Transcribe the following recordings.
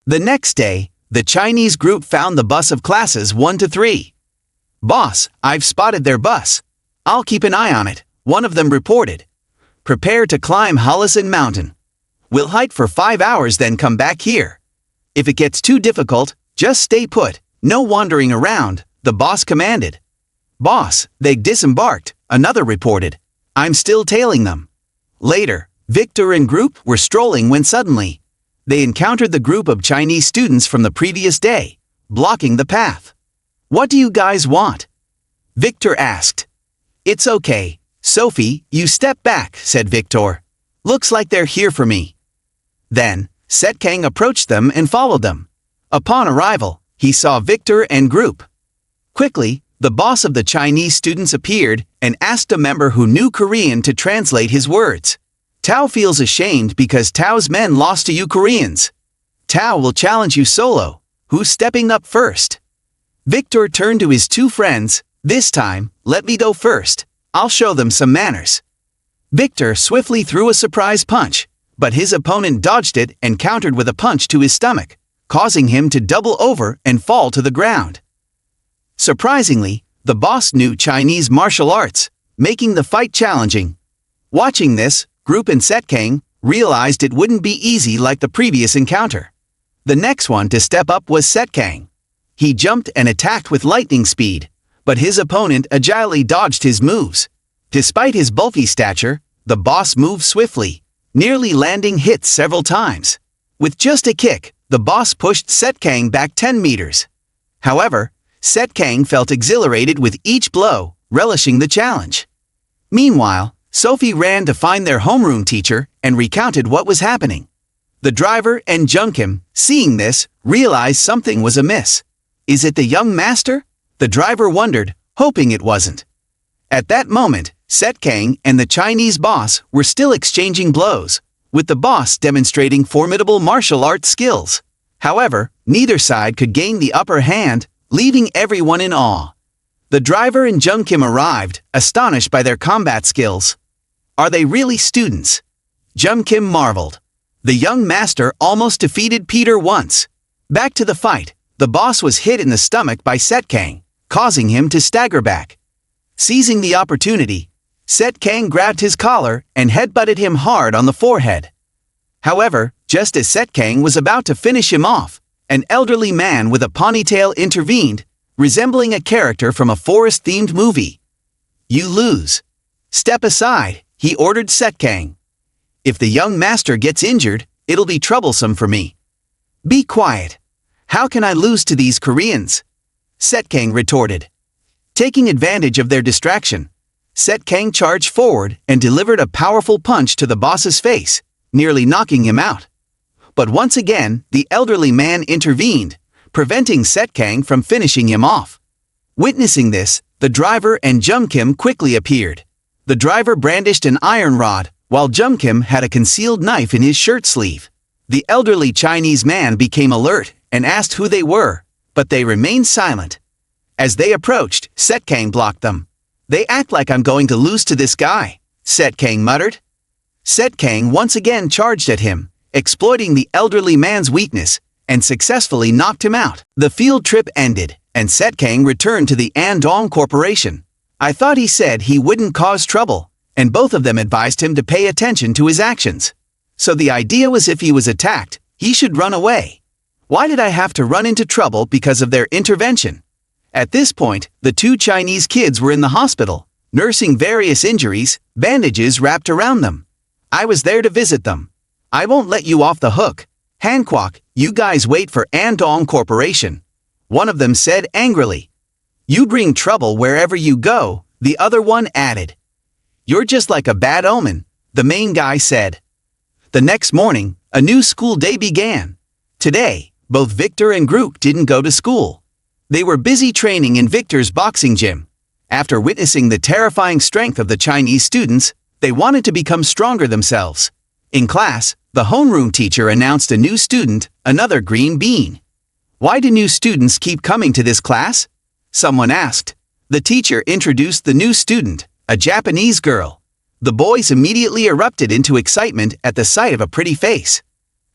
The next day, the Chinese group found the bus of classes 1 to 3. "Boss, I've spotted their bus. I'll keep an eye on it," one of them reported. "Prepare to climb Hullison Mountain. We'll hike for 5 hours then come back here. If it gets too difficult, just stay put, no wandering around," the boss commanded. "Boss, they disembarked," another reported. "I'm still tailing them." Later, Victor and group were strolling when suddenly, they encountered the group of Chinese students from the previous day, blocking the path. "What do you guys want?" Victor asked. "It's okay, Sophie, you step back," said Victor. "Looks like they're here for me." Then, SetKang approached them and followed them. Upon arrival, he saw Victor and group. Quickly, the boss of the Chinese students appeared and asked a member who knew Korean to translate his words. "Tao feels ashamed because Tao's men lost to you Koreans. Tao will challenge you solo. Who's stepping up first?" Victor turned to his two friends. "This time, let me go first. I'll show them some manners." Victor swiftly threw a surprise punch, but his opponent dodged it and countered with a punch to his stomach, causing him to double over and fall to the ground. Surprisingly, the boss knew Chinese martial arts, making the fight challenging. Watching this, Group and SetKang realized it wouldn't be easy like the previous encounter. The next one to step up was SetKang. He jumped and attacked with lightning speed, but his opponent agilely dodged his moves. Despite his bulky stature, the boss moved swiftly, nearly landing hits several times. With just a kick, the boss pushed SetKang back 10 meters. However, SetKang felt exhilarated with each blow, relishing the challenge. Meanwhile, Sophie ran to find their homeroom teacher and recounted what was happening. The driver and Junkim, seeing this, realized something was amiss. "Is it the young master?" the driver wondered, hoping it wasn't. At that moment, SetKang and the Chinese boss were still exchanging blows, with the boss demonstrating formidable martial arts skills. However, neither side could gain the upper hand, leaving everyone in awe. The driver and Junkim arrived, astonished by their combat skills. "Are they really students?" Junkim marveled. The young master almost defeated Peter once. Back to the fight, the boss was hit in the stomach by SetKang, causing him to stagger back. Seizing the opportunity, SetKang grabbed his collar and headbutted him hard on the forehead. However, just as SetKang was about to finish him off, an elderly man with a ponytail intervened, resembling a character from a forest-themed movie. "You lose. Step aside," he ordered SetKang. "If the young master gets injured, it'll be troublesome for me." "Be quiet. How can I lose to these Koreans?" SetKang retorted. Taking advantage of their distraction, SetKang charged forward and delivered a powerful punch to the boss's face, nearly knocking him out. But once again, the elderly man intervened, preventing SetKang from finishing him off. Witnessing this, the driver and Junkim quickly appeared. The driver brandished an iron rod, while Junkim had a concealed knife in his shirt sleeve. The elderly Chinese man became alert and asked who they were, but they remained silent. As they approached, SetKang blocked them. "They act like I'm going to lose to this guy," SetKang muttered. SetKang once again charged at him, exploiting the elderly man's weakness, and successfully knocked him out. The field trip ended, and SetKang returned to the Andong Corporation. I thought he said he wouldn't cause trouble, and both of them advised him to pay attention to his actions. So the idea was if he was attacked, he should run away. Why did I have to run into trouble because of their intervention? At this point, the two Chinese kids were in the hospital, nursing various injuries, bandages wrapped around them. I was there to visit them. "I won't let you off the hook. Hankwok, you guys wait for Andong Corporation," one of them said angrily. "You bring trouble wherever you go," the other one added. "You're just like a bad omen," the main guy said. The next morning, a new school day began. Today, both Victor and Grook didn't go to school. They were busy training in Victor's boxing gym. After witnessing the terrifying strength of the Chinese students, they wanted to become stronger themselves. In class, the homeroom teacher announced a new student, another green bean. "Why do new students keep coming to this class?" someone asked. The teacher introduced the new student, a Japanese girl. The boys immediately erupted into excitement at the sight of a pretty face.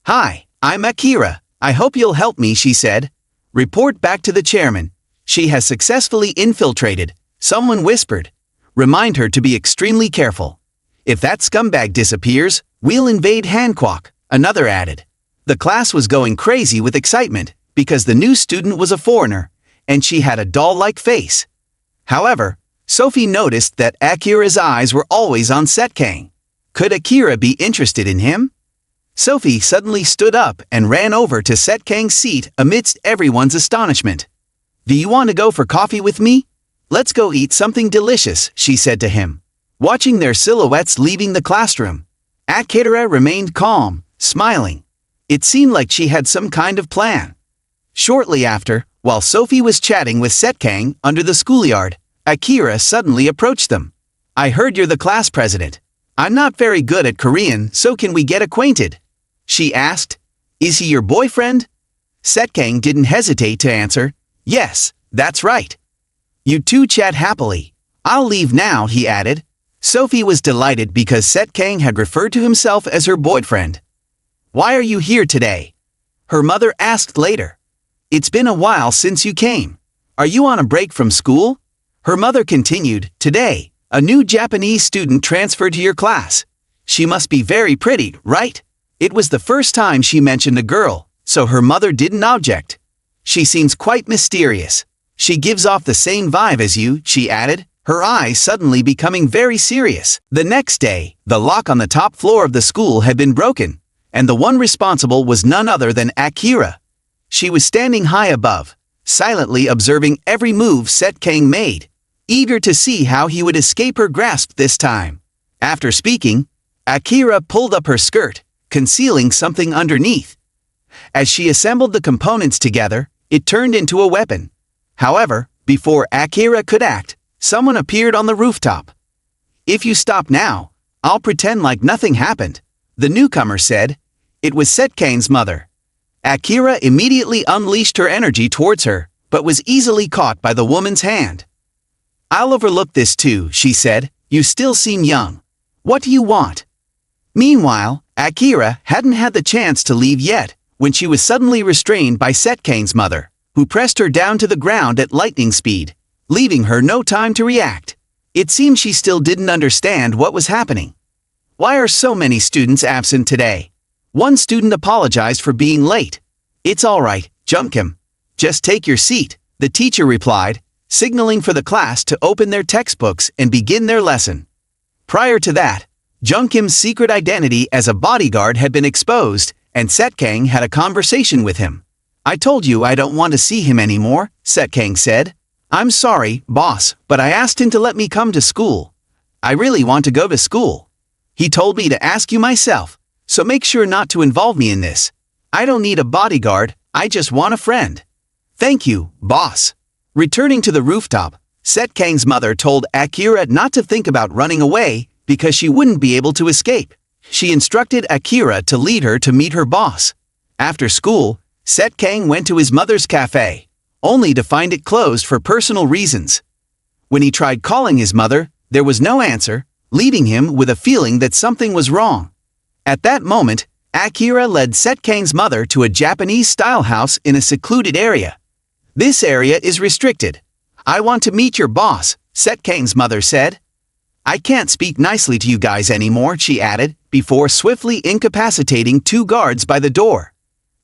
"Hi, I'm Akira," I hope you'll help me, she said. Report back to the chairman. She has successfully infiltrated, someone whispered. Remind her to be extremely careful. If that scumbag disappears, we'll invade Hancock, another added. The class was going crazy with excitement because the new student was a foreigner, and she had a doll-like face. However, Sophie noticed that Akira's eyes were always on SetKang. Could Akira be interested in him? Sophie suddenly stood up and ran over to SetKang's seat amidst everyone's astonishment. Do you want to go for coffee with me? Let's go eat something delicious, she said to him. Watching their silhouettes leaving the classroom, Akira remained calm, smiling. It seemed like she had some kind of plan. Shortly after, while Sophie was chatting with SetKang under the schoolyard, Akira suddenly approached them. I heard you're the class president. I'm not very good at Korean, so can we get acquainted? She asked. Is he your boyfriend? SetKang didn't hesitate to answer. Yes, that's right. You two chat happily. I'll leave now, he added. Sophie was delighted because SetKang had referred to himself as her boyfriend. Why are you here today? Her mother asked later. It's been a while since you came. Are you on a break from school? Her mother continued, Today, a new Japanese student transferred to your class. She must be very pretty, right? It was the first time she mentioned a girl, so her mother didn't object. She seems quite mysterious. She gives off the same vibe as you, she added, her eyes suddenly becoming very serious. The next day, the lock on the top floor of the school had been broken, and the one responsible was none other than Akira. She was standing high above, silently observing every move SetKang made, eager to see how he would escape her grasp this time. After speaking, Akira pulled up her skirt, concealing something underneath. As she assembled the components together, it turned into a weapon. However, before Akira could act, someone appeared on the rooftop. If you stop now, I'll pretend like nothing happened, the newcomer said. It was SetKang's mother. Akira immediately unleashed her energy towards her, but was easily caught by the woman's hand. I'll overlook this too, she said. You still seem young. What do you want? Meanwhile, Akira hadn't had the chance to leave yet, when she was suddenly restrained by SetKang's mother, who pressed her down to the ground at lightning speed, leaving her no time to react. It seemed she still didn't understand what was happening. Why are so many students absent today? One student apologized for being late. It's all right, Jungkim. Just take your seat, the teacher replied, signaling for the class to open their textbooks and begin their lesson. Prior to that, Jungkim's secret identity as a bodyguard had been exposed, and SetKang had a conversation with him. I told you I don't want to see him anymore, SetKang said. I'm sorry, boss, but I asked him to let me come to school. I really want to go to school. He told me to ask you myself, so make sure not to involve me in this. I don't need a bodyguard, I just want a friend. Thank you, boss. Returning to the rooftop, SetKang's mother told Akira not to think about running away because she wouldn't be able to escape. She instructed Akira to lead her to meet her boss. After school, SetKang went to his mother's cafe, only to find it closed for personal reasons. When he tried calling his mother, there was no answer, leaving him with a feeling that something was wrong. At that moment, Akira led SetKang's mother to a Japanese-style house in a secluded area. This area is restricted. I want to meet your boss, SetKang's mother said. I can't speak nicely to you guys anymore, she added, before swiftly incapacitating two guards by the door.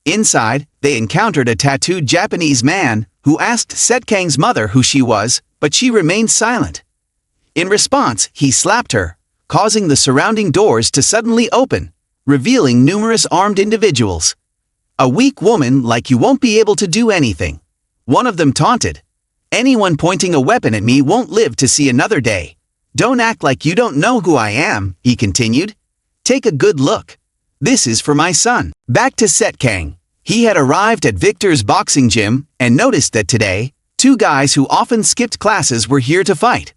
Inside, they encountered a tattooed Japanese man who asked SetKang's mother who she was, but she remained silent. In response, he slapped her, causing the surrounding doors to suddenly open, revealing numerous armed individuals. A weak woman like you won't be able to do anything. One of them taunted. Anyone pointing a weapon at me won't live to see another day. Don't act like you don't know who I am, he continued. Take a good look. This is for my son. Back to SetKang. He had arrived at Victor's boxing gym and noticed that today, two guys who often skipped classes were here to fight.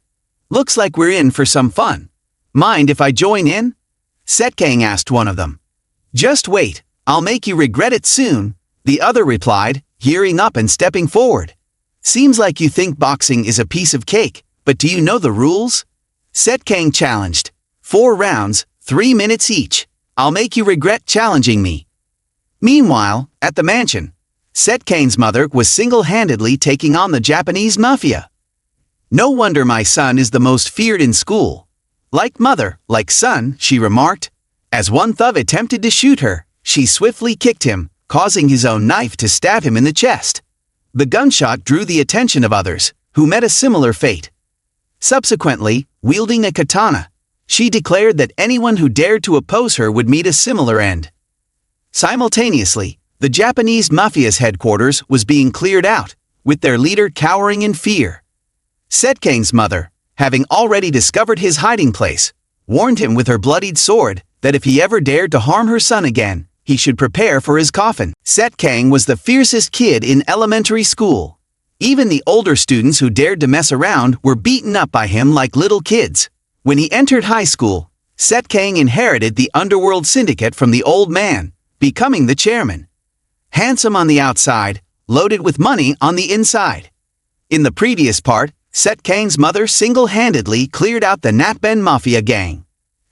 Looks like we're in for some fun. Mind if I join in? SetKang asked one of them. Just wait, I'll make you regret it soon, the other replied, gearing up and stepping forward. Seems like you think boxing is a piece of cake, but do you know the rules? SetKang challenged. 4 rounds, 3 minutes each. I'll make you regret challenging me. Meanwhile, at the mansion, SetKang's mother was single-handedly taking on the Japanese mafia. "No wonder my son is the most feared in school. Like mother, like son," she remarked. As one thug attempted to shoot her, she swiftly kicked him, causing his own knife to stab him in the chest. The gunshot drew the attention of others, who met a similar fate. Subsequently, wielding a katana, she declared that anyone who dared to oppose her would meet a similar end. Simultaneously, the Japanese mafia's headquarters was being cleared out, with their leader cowering in fear. SetKang's mother, having already discovered his hiding place, warned him with her bloodied sword that if he ever dared to harm her son again, he should prepare for his coffin. SetKang was the fiercest kid in elementary school. Even the older students who dared to mess around were beaten up by him like little kids. When he entered high school, SetKang inherited the Underworld syndicate from the old man, becoming the chairman. Handsome on the outside, loaded with money on the inside. In the previous part, SetKang's mother single-handedly cleared out the Natben Mafia gang.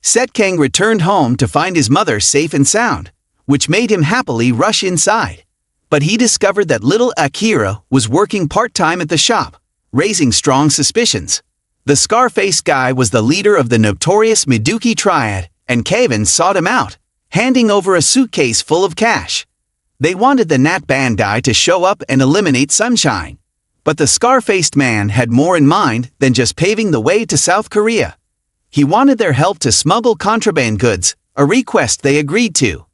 SetKang returned home to find his mother safe and sound, which made him happily rush inside. But he discovered that little Akira was working part-time at the shop, raising strong suspicions. The scar-faced guy was the leader of the notorious Miduki Triad, and Kevin sought him out, handing over a suitcase full of cash. They wanted the Nat Bandai to show up and eliminate Sunshine. But the scar-faced man had more in mind than just paving the way to South Korea. He wanted their help to smuggle contraband goods, a request they agreed to.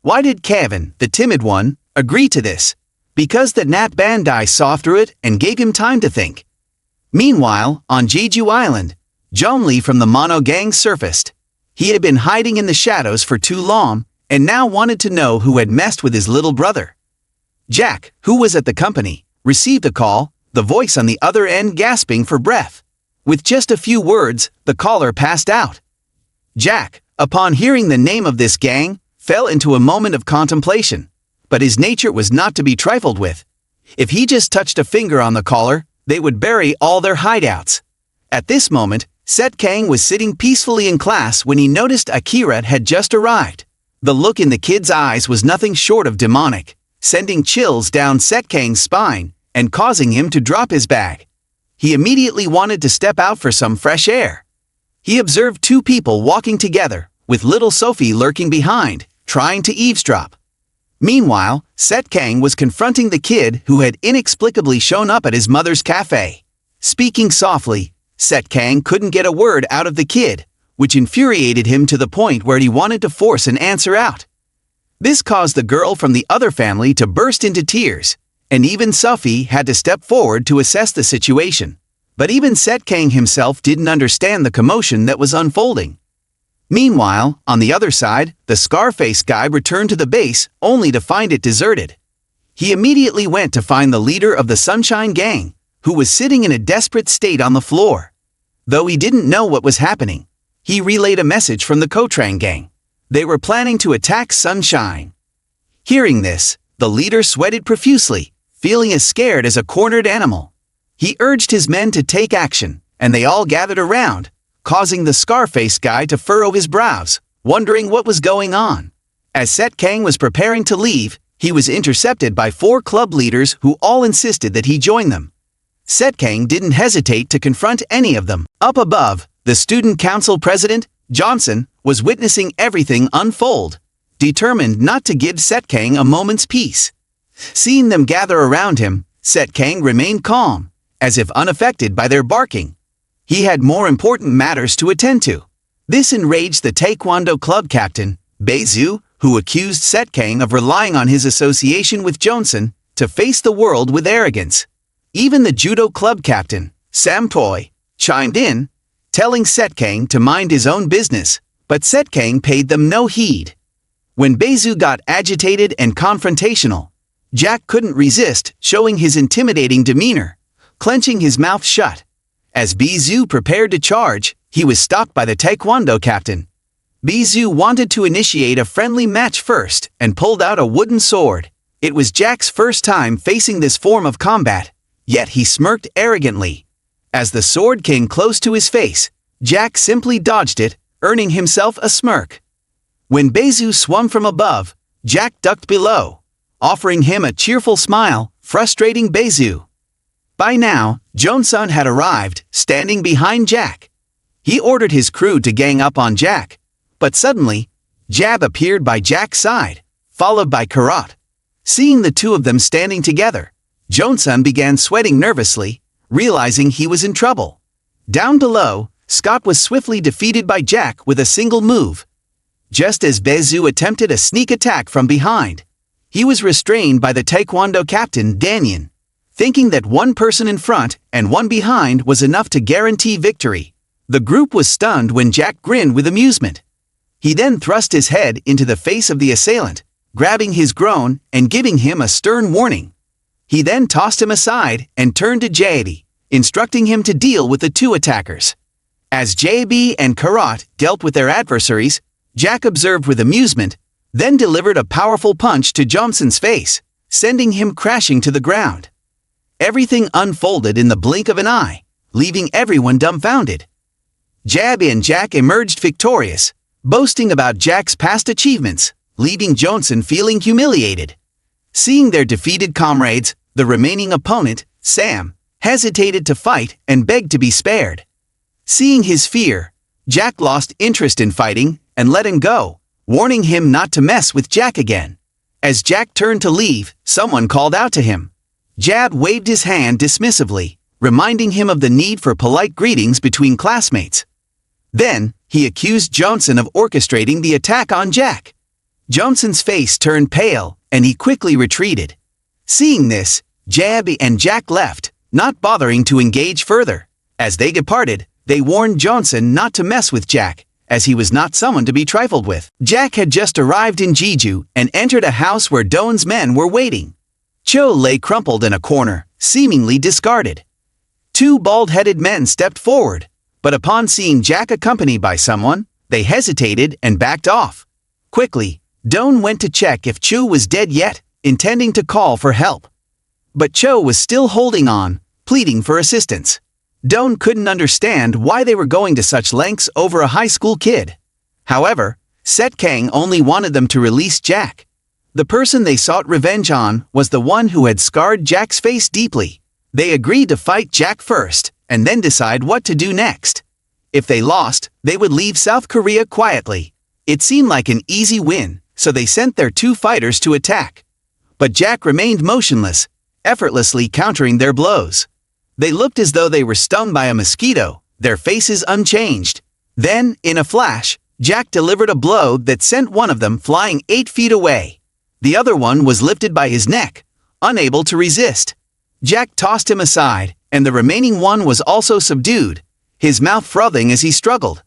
Why did Kevin, the timid one, agree to this? Because the Nat Bandai saw through it and gave him time to think. Meanwhile, on Jeju Island, Jongli from the Mono gang surfaced. He had been hiding in the shadows for too long, and now wanted to know who had messed with his little brother. Jack, who was at the company, received a call, the voice on the other end gasping for breath. With just a few words, the caller passed out. Jack, upon hearing the name of this gang, fell into a moment of contemplation. But his nature was not to be trifled with. If he just touched a finger on the caller, they would bury all their hideouts. At this moment, SetKang was sitting peacefully in class when he noticed Akira had just arrived. The look in the kid's eyes was nothing short of demonic, sending chills down SetKang's spine and causing him to drop his bag. He immediately wanted to step out for some fresh air. He observed two people walking together, with little Sophie lurking behind, trying to eavesdrop. Meanwhile, SetKang was confronting the kid who had inexplicably shown up at his mother's cafe. Speaking softly, SetKang couldn't get a word out of the kid, which infuriated him to the point where he wanted to force an answer out. This caused the girl from the other family to burst into tears, and even Sophie had to step forward to assess the situation. But even SetKang himself didn't understand the commotion that was unfolding. Meanwhile, on the other side, the Scarface guy returned to the base only to find it deserted. He immediately went to find the leader of the Sunshine Gang, who was sitting in a desperate state on the floor. Though he didn't know what was happening, he relayed a message from the Kotrang Gang. They were planning to attack Sunshine. Hearing this, the leader sweated profusely, feeling as scared as a cornered animal. He urged his men to take action, and they all gathered around, causing the Scarface guy to furrow his brows, wondering what was going on. As SetKang was preparing to leave, he was intercepted by 4 club leaders who all insisted that he join them. SetKang didn't hesitate to confront any of them. Up above, the student council president, Johnson, was witnessing everything unfold, determined not to give SetKang a moment's peace. Seeing them gather around him, SetKang remained calm, as if unaffected by their barking. He had more important matters to attend to. This enraged the Taekwondo club captain, Beizu, who accused SetKang of relying on his association with Johnson to face the world with arrogance. Even the judo club captain, Sam Toy, chimed in, telling SetKang to mind his own business, but SetKang paid them no heed. When Beizu got agitated and confrontational, Jack couldn't resist showing his intimidating demeanor, clenching his mouth shut. As Beizu prepared to charge, he was stopped by the Taekwondo captain. Beizu wanted to initiate a friendly match first and pulled out a wooden sword. It was Jack's first time facing this form of combat, yet he smirked arrogantly. As the sword came close to his face, Jack simply dodged it, earning himself a smirk. When Beizu swung from above, Jack ducked below, offering him a cheerful smile, frustrating Bezu. By now, Johnson had arrived, standing behind Jack. He ordered his crew to gang up on Jack, but suddenly, Jab appeared by Jack's side, followed by Karat. Seeing the two of them standing together, Johnson began sweating nervously, realizing he was in trouble. Down below, Scott was swiftly defeated by Jack with a single move. Just as Bezu attempted a sneak attack from behind, he was restrained by the Taekwondo captain Danyan. Thinking that one person in front and one behind was enough to guarantee victory, the group was stunned when Jack grinned with amusement. He then thrust his head into the face of the assailant, grabbing his groin and giving him a stern warning. He then tossed him aside and turned to Jaebi, instructing him to deal with the two attackers. As Jaebi and Karat dealt with their adversaries, Jack observed with amusement, then delivered a powerful punch to Johnson's face, sending him crashing to the ground. Everything unfolded in the blink of an eye, leaving everyone dumbfounded. Jab and Jack emerged victorious, boasting about Jack's past achievements, leaving Johnson feeling humiliated. Seeing their defeated comrades, the remaining opponent, Sam, hesitated to fight and begged to be spared. Seeing his fear, Jack lost interest in fighting and let him go, warning him not to mess with Jack again. As Jack turned to leave, someone called out to him. Jab waved his hand dismissively, reminding him of the need for polite greetings between classmates. Then, he accused Johnson of orchestrating the attack on Jack. Johnson's face turned pale, and he quickly retreated. Seeing this, Jab and Jack left, not bothering to engage further. As they departed, they warned Johnson not to mess with Jack, as he was not someone to be trifled with. Jack had just arrived in Jeju and entered a house where Doan's men were waiting. Cho lay crumpled in a corner, seemingly discarded. Two bald-headed men stepped forward, but upon seeing Jack accompanied by someone, they hesitated and backed off. Quickly, Doan went to check if Cho was dead yet, intending to call for help. But Cho was still holding on, pleading for assistance. Doan couldn't understand why they were going to such lengths over a high school kid. However, SetKang only wanted them to release Jack. The person they sought revenge on was the one who had scarred Jack's face deeply. They agreed to fight Jack first, and then decide what to do next. If they lost, they would leave South Korea quietly. It seemed like an easy win, so they sent their two fighters to attack. But Jack remained motionless, effortlessly countering their blows. They looked as though they were stung by a mosquito, their faces unchanged. Then, in a flash, Jack delivered a blow that sent one of them flying 8 feet away. The other one was lifted by his neck, unable to resist. Jack tossed him aside, and the remaining one was also subdued, his mouth frothing as he struggled.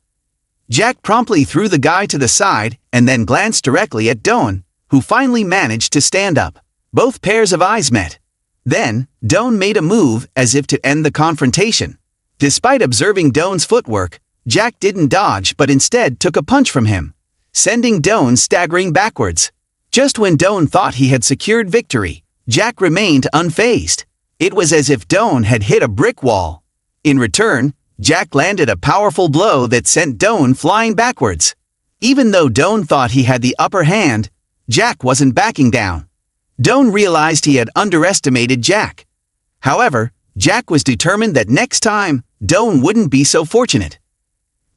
Jack promptly threw the guy to the side and then glanced directly at Doan, who finally managed to stand up. Both pairs of eyes met. Then, Doan made a move as if to end the confrontation. Despite observing Doan's footwork, Jack didn't dodge but instead took a punch from him, sending Doan staggering backwards. Just when Doan thought he had secured victory, Jack remained unfazed. It was as if Doan had hit a brick wall. In return, Jack landed a powerful blow that sent Doan flying backwards. Even though Doan thought he had the upper hand, Jack wasn't backing down. Doan realized he had underestimated Jack. However, Jack was determined that next time, Doan wouldn't be so fortunate.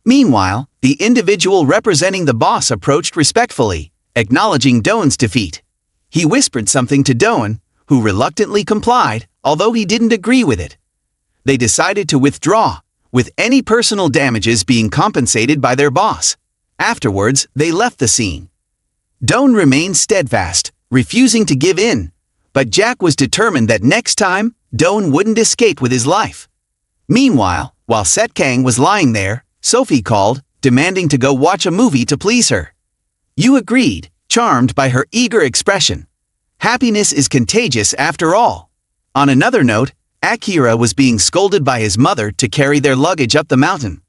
Meanwhile, the individual representing the boss approached respectfully, acknowledging Doan's defeat. He whispered something to Doan, who reluctantly complied, although he didn't agree with it. They decided to withdraw, with any personal damages being compensated by their boss. Afterwards, they left the scene. Doan remained steadfast, refusing to give in, but Jack was determined that next time, Doan wouldn't escape with his life. Meanwhile, while SetKang was lying there, Sophie called, demanding to go watch a movie to please her. Yu agreed, charmed by her eager expression. Happiness is contagious after all. On another note, Akira was being scolded by his mother to carry their luggage up the mountain.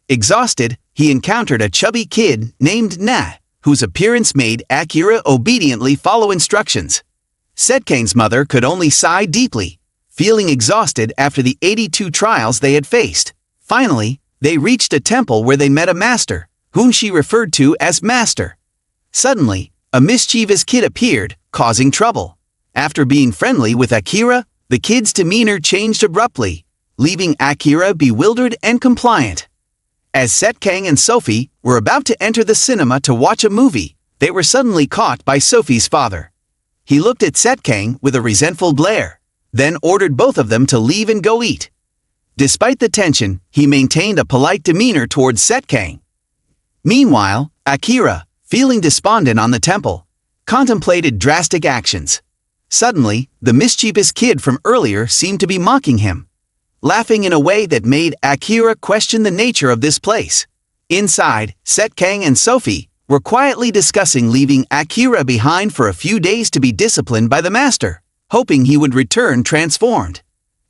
Exhausted, he encountered a chubby kid named Na, whose appearance made Akira obediently follow instructions. SetKang's mother could only sigh deeply, feeling exhausted after the 82 trials they had faced. Finally, they reached a temple where they met a master, whom she referred to as Master. Suddenly, a mischievous kid appeared, causing trouble. After being friendly with Akira, the kid's demeanor changed abruptly, leaving Akira bewildered and compliant. As SetKang and Sophie were about to enter the cinema to watch a movie, they were suddenly caught by Sophie's father. He looked at SetKang with a resentful glare, then ordered both of them to leave and go eat. Despite the tension, he maintained a polite demeanor towards SetKang. Meanwhile, Akira, feeling despondent on the temple, contemplated drastic actions. Suddenly, the mischievous kid from earlier seemed to be mocking him, laughing in a way that made Akira question the nature of this place. Inside, SetKang and Sophie were quietly discussing leaving Akira behind for a few days to be disciplined by the master, hoping he would return transformed.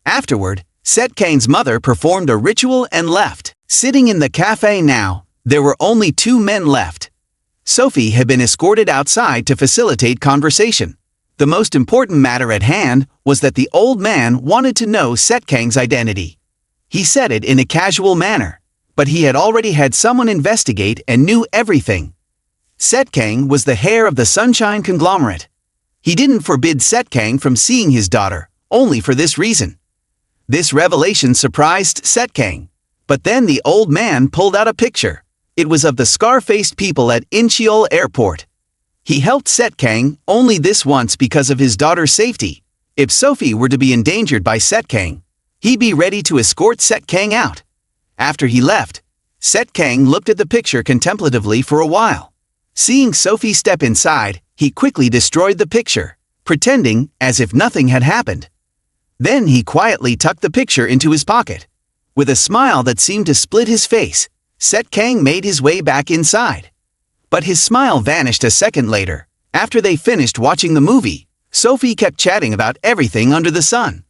Afterward, SetKang's mother performed a ritual and left. Sitting in the cafe now, there were only 2 men left. Sophie had been escorted outside to facilitate conversation. The most important matter at hand was that the old man wanted to know SetKang's identity. He said it in a casual manner, but he had already had someone investigate and knew everything. SetKang was the heir of the Sunshine conglomerate. He didn't forbid SetKang from seeing his daughter, only for this reason. This revelation surprised SetKang, but then the old man pulled out a picture. It was of the scar-faced people at Incheon Airport. He helped SetKang only this once because of his daughter's safety. If Sophie were to be endangered by SetKang, he'd be ready to escort SetKang out. After he left, SetKang looked at the picture contemplatively for a while. Seeing Sophie step inside, he quickly destroyed the picture, pretending as if nothing had happened. Then he quietly tucked the picture into his pocket. With a smile that seemed to split his face, SetKang made his way back inside. But his smile vanished a second later. After they finished watching the movie, Sophie kept chatting about everything under the sun.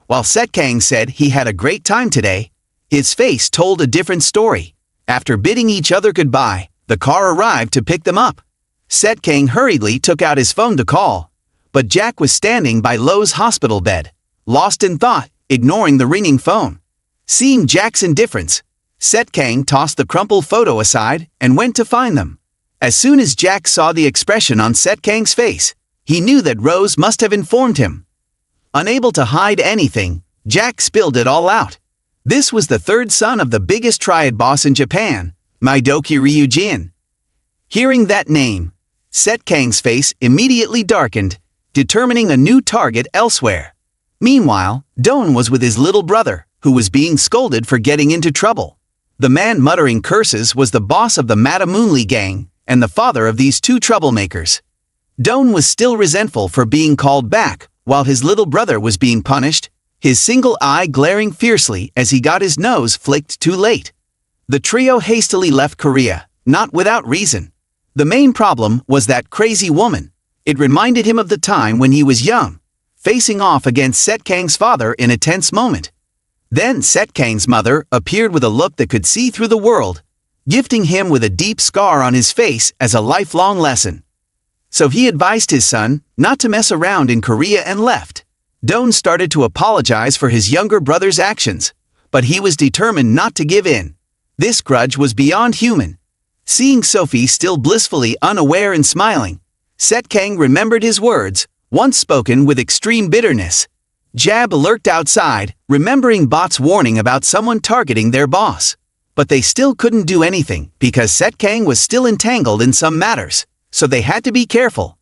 While SetKang said he had a great time today, his face told a different story. After bidding each other goodbye, the car arrived to pick them up. SetKang hurriedly took out his phone to call, but Jack was standing by Lo's hospital bed, lost in thought, ignoring the ringing phone. Seeing Jack's indifference, SetKang tossed the crumpled photo aside and went to find them. As soon as Jack saw the expression on SetKang's face, he knew that Rose must have informed him. Unable to hide anything, Jack spilled it all out. This was the 3rd son of the biggest triad boss in Japan, Maidoki Ryujin. Hearing that name, SetKang's face immediately darkened, determining a new target elsewhere. Meanwhile, Don was with his little brother, who was being scolded for getting into trouble. The man muttering curses was the boss of the Matamoonli gang, and the father of these 2 troublemakers. Don was still resentful for being called back, while his little brother was being punished, his single eye glaring fiercely as he got his nose flicked too late. The trio hastily left Korea, not without reason. The main problem was that crazy woman. It reminded him of the time when he was young, facing off against SetKang's father in a tense moment. Then SetKang's mother appeared with a look that could see through the world, gifting him with a deep scar on his face as a lifelong lesson. So he advised his son not to mess around in Korea and left. Don started to apologize for his younger brother's actions, but he was determined not to give in. This grudge was beyond human. Seeing Sophie still blissfully unaware and smiling, SetKang remembered his words, once spoken with extreme bitterness. Jab lurked outside, remembering Bot's warning about someone targeting their boss. But they still couldn't do anything because SetKang was still entangled in some matters, so they had to be careful.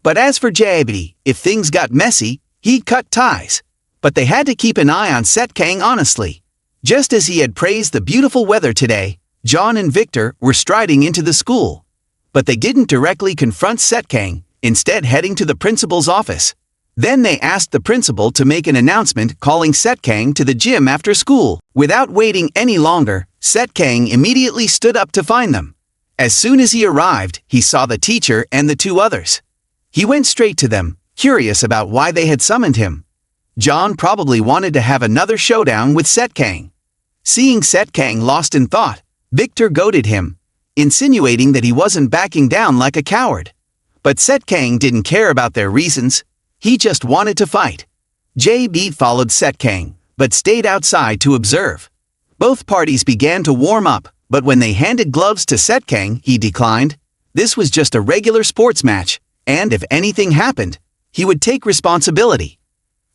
But as for Jabi, if things got messy, he'd cut ties. But they had to keep an eye on SetKang honestly. Just as he had praised the beautiful weather today, John and Victor were striding into the school. But they didn't directly confront SetKang, instead heading to the principal's office. Then they asked the principal to make an announcement calling SetKang to the gym after school. Without waiting any longer, SetKang immediately stood up to find them. As soon as he arrived, he saw the teacher and the 2 others. He went straight to them, curious about why they had summoned him. John probably wanted to have another showdown with SetKang. Seeing SetKang lost in thought, Victor goaded him, insinuating that he wasn't backing down like a coward. But SetKang didn't care about their reasons. He just wanted to fight. JB followed SetKang, but stayed outside to observe. Both parties began to warm up, but when they handed gloves to SetKang, he declined. This was just a regular sports match, and if anything happened, he would take responsibility.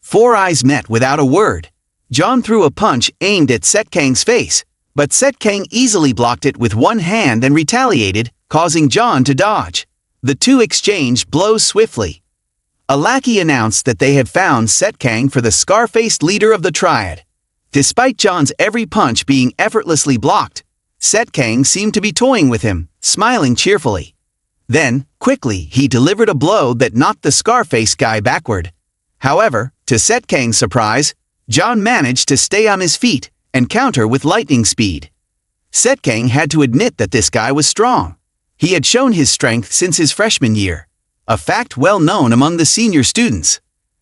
Four eyes met without a word. John threw a punch aimed at SetKang's face, but SetKang easily blocked it with one hand and retaliated, causing John to dodge. The two exchanged blows swiftly. A lackey announced that they had found SetKang for the scar-faced leader of the triad. Despite John's every punch being effortlessly blocked, SetKang seemed to be toying with him, smiling cheerfully. Then, quickly, he delivered a blow that knocked the scar-faced guy backward. However, to SetKang's surprise, John managed to stay on his feet and counter with lightning speed. SetKang had to admit that this guy was strong. He had shown his strength since his freshman year, a fact well known among the senior students.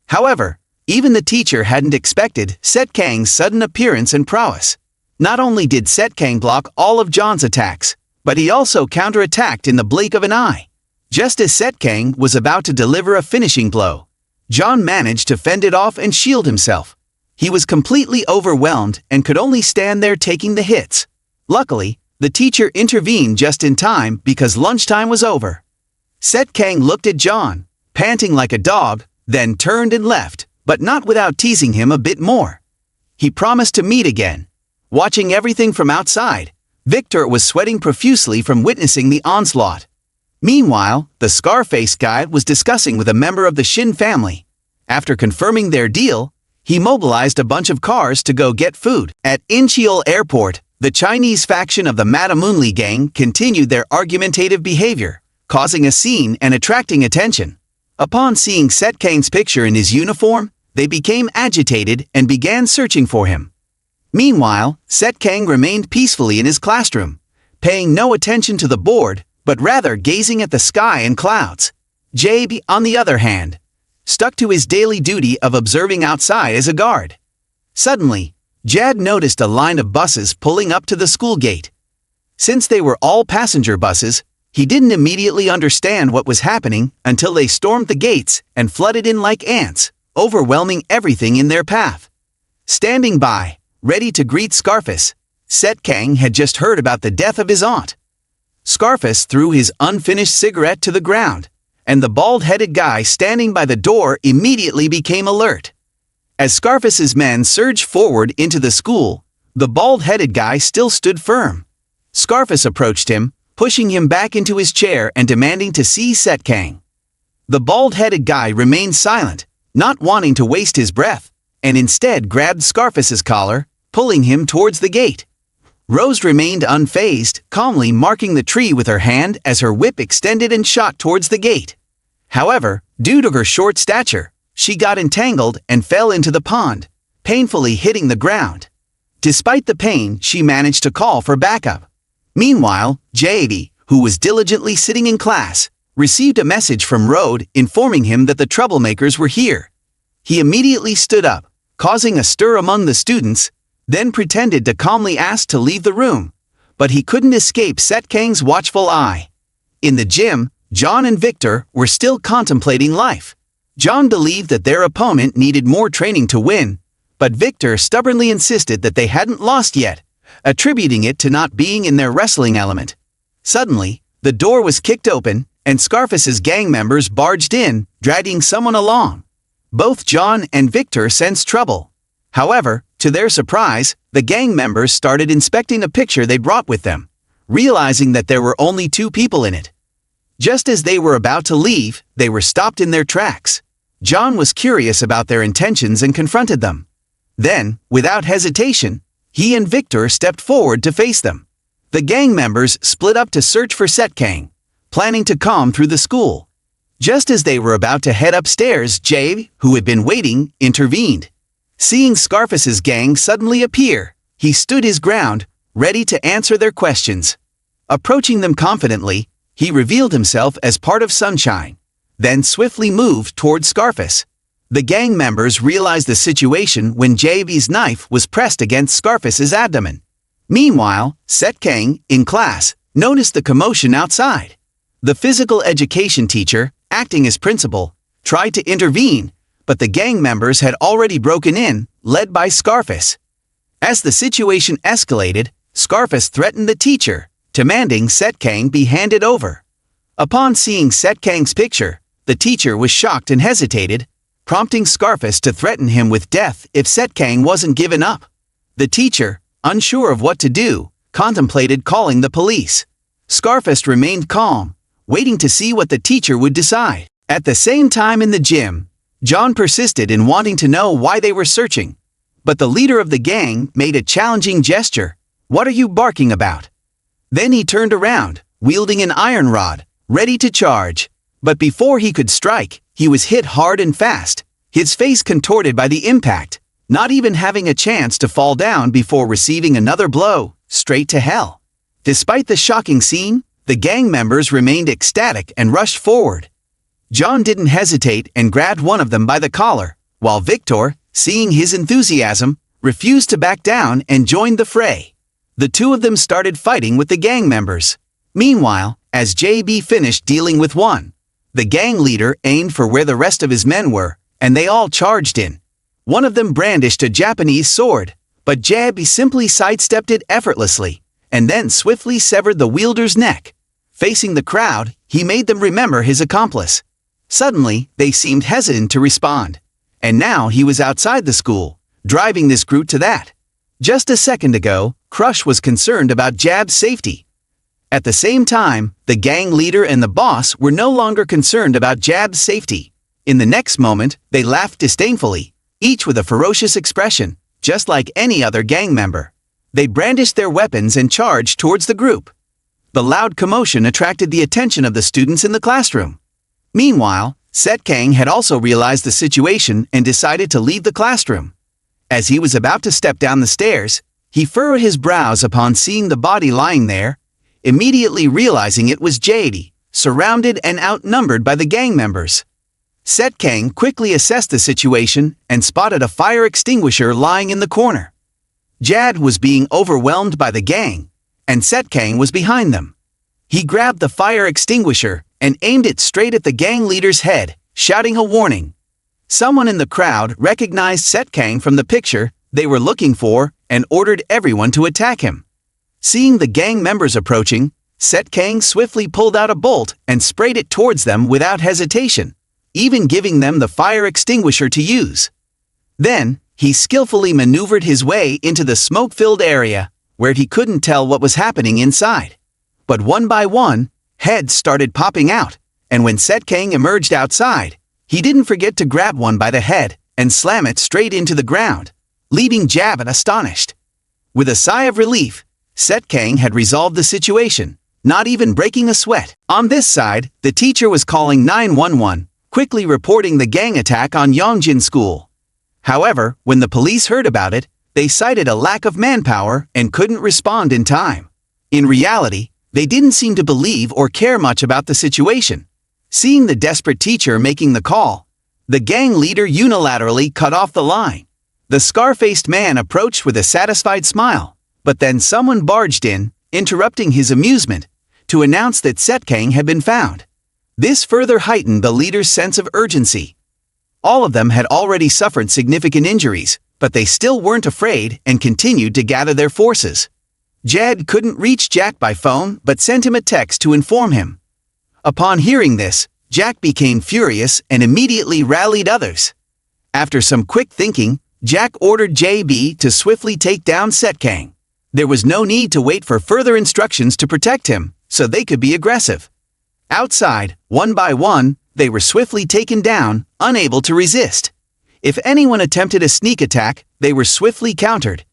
However, even the teacher hadn't expected SetKang's sudden appearance and prowess. Not only did SetKang block all of John's attacks, but he also counterattacked in the blink of an eye. Just as SetKang was about to deliver a finishing blow, John managed to fend it off and shield himself. He was completely overwhelmed and could only stand there taking the hits. Luckily, the teacher intervened just in time because lunchtime was over. SetKang looked at John, panting like a dog, then turned and left, but not without teasing him a bit more. He promised to meet again. Watching everything from outside, Victor was sweating profusely from witnessing the onslaught. Meanwhile, the Scarface guy was discussing with a member of the Shin family. After confirming their deal, he mobilized a bunch of cars to go get food. At Incheon Airport, the Chinese faction of the Matamoonli gang continued their argumentative behavior, causing a scene and attracting attention. Upon seeing SetKang's picture in his uniform, they became agitated and began searching for him. Meanwhile, SetKang remained peacefully in his classroom, paying no attention to the board, but rather gazing at the sky and clouds. JB, on the other hand, stuck to his daily duty of observing outside as a guard. Suddenly, Jad noticed a line of buses pulling up to the school gate. Since they were all passenger buses, he didn't immediately understand what was happening until they stormed the gates and flooded in like ants, overwhelming everything in their path. Standing by, ready to greet Scarface, SetKang had just heard about the death of his aunt. Scarface threw his unfinished cigarette to the ground, and the bald-headed guy standing by the door immediately became alert. As Scarface's men surged forward into the school, the bald-headed guy still stood firm. Scarface approached him, pushing him back into his chair and demanding to see SetKang. The bald-headed guy remained silent, not wanting to waste his breath, and instead grabbed Scarface's collar, pulling him towards the gate. Rose remained unfazed, calmly marking the tree with her hand as her whip extended and shot towards the gate. However, due to her short stature, she got entangled and fell into the pond, painfully hitting the ground. Despite the pain, she managed to call for backup. Meanwhile, J.D., who was diligently sitting in class, received a message from Rode informing him that the troublemakers were here. He immediately stood up, causing a stir among the students, then pretended to calmly ask to leave the room, but he couldn't escape SetKang's watchful eye. In the gym, John and Victor were still contemplating life. John believed that their opponent needed more training to win, but Victor stubbornly insisted that they hadn't lost yet, attributing it to not being in their wrestling element. Suddenly, the door was kicked open, and Scarface's gang members barged in, dragging someone along. Both John and Victor sensed trouble. However, to their surprise, the gang members started inspecting a picture they brought with them, realizing that there were only two people in it. Just as they were about to leave, they were stopped in their tracks. John was curious about their intentions and confronted them. Then, without hesitation, he and Victor stepped forward to face them. The gang members split up to search for SetKang, planning to comb through the school. Just as they were about to head upstairs, Jay, who had been waiting, intervened. Seeing Scarface's gang suddenly appear, he stood his ground, ready to answer their questions. Approaching them confidently, he revealed himself as part of Sunshine, then swiftly moved toward Scarface. The gang members realized the situation when JV's knife was pressed against Scarface's abdomen. Meanwhile, SetKang, in class, noticed the commotion outside. The physical education teacher, acting as principal, tried to intervene, but the gang members had already broken in, led by Scarface. As the situation escalated, Scarface threatened the teacher, demanding SetKang be handed over. Upon seeing SetKang's picture, the teacher was shocked and hesitated, prompting Scarface to threaten him with death if SetKang wasn't given up. The teacher, unsure of what to do, contemplated calling the police. Scarface remained calm, waiting to see what the teacher would decide. At the same time in the gym, John persisted in wanting to know why they were searching. But the leader of the gang made a challenging gesture. "What are you barking about?" Then he turned around, wielding an iron rod, ready to charge. But before he could strike, he was hit hard and fast, his face contorted by the impact, not even having a chance to fall down before receiving another blow, straight to hell. Despite the shocking scene, the gang members remained ecstatic and rushed forward. John didn't hesitate and grabbed one of them by the collar, while Victor, seeing his enthusiasm, refused to back down and joined the fray. The two of them started fighting with the gang members. Meanwhile, as JB finished dealing with one, the gang leader aimed for where the rest of his men were, and they all charged in. One of them brandished a Japanese sword, but JB simply sidestepped it effortlessly, and then swiftly severed the wielder's neck. Facing the crowd, he made them remember his accomplice. Suddenly, they seemed hesitant to respond. And now he was outside the school, driving this group to that. Just a second ago, Crush was concerned about Jab's safety. At the same time, the gang leader and the boss were no longer concerned about Jab's safety. In the next moment, they laughed disdainfully, each with a ferocious expression, just like any other gang member. They brandished their weapons and charged towards the group. The loud commotion attracted the attention of the students in the classroom. Meanwhile, SetKang had also realized the situation and decided to leave the classroom. As he was about to step down the stairs, he furrowed his brows upon seeing the body lying there, immediately realizing it was JD, surrounded and outnumbered by the gang members. SetKang quickly assessed the situation and spotted a fire extinguisher lying in the corner. Jad was being overwhelmed by the gang, and SetKang was behind them. He grabbed the fire extinguisher and aimed it straight at the gang leader's head, shouting a warning. Someone in the crowd recognized SetKang from the picture they were looking for and ordered everyone to attack him. Seeing the gang members approaching, SetKang swiftly pulled out a bolt and sprayed it towards them without hesitation, even giving them the fire extinguisher to use. Then, he skillfully maneuvered his way into the smoke-filled area, where he couldn't tell what was happening inside. But one by one, heads started popping out, and when SetKang emerged outside, he didn't forget to grab one by the head and slam it straight into the ground, leaving Jab astonished. With a sigh of relief, SetKang had resolved the situation, not even breaking a sweat. On this side, the teacher was calling 911, quickly reporting the gang attack on Yongjin School. However, when the police heard about it, they cited a lack of manpower and couldn't respond in time. In reality, they didn't seem to believe or care much about the situation. Seeing the desperate teacher making the call, the gang leader unilaterally cut off the line. The scar-faced man approached with a satisfied smile, but then someone barged in, interrupting his amusement, to announce that SetKang had been found. This further heightened the leader's sense of urgency. All of them had already suffered significant injuries, but they still weren't afraid and continued to gather their forces. Jed couldn't reach Jack by phone but sent him a text to inform him. Upon hearing this, Jack became furious and immediately rallied others. After some quick thinking, Jack ordered JB to swiftly take down SetKang. There was no need to wait for further instructions to protect him, so they could be aggressive. Outside, one by one, they were swiftly taken down, unable to resist. If anyone attempted a sneak attack, they were swiftly countered.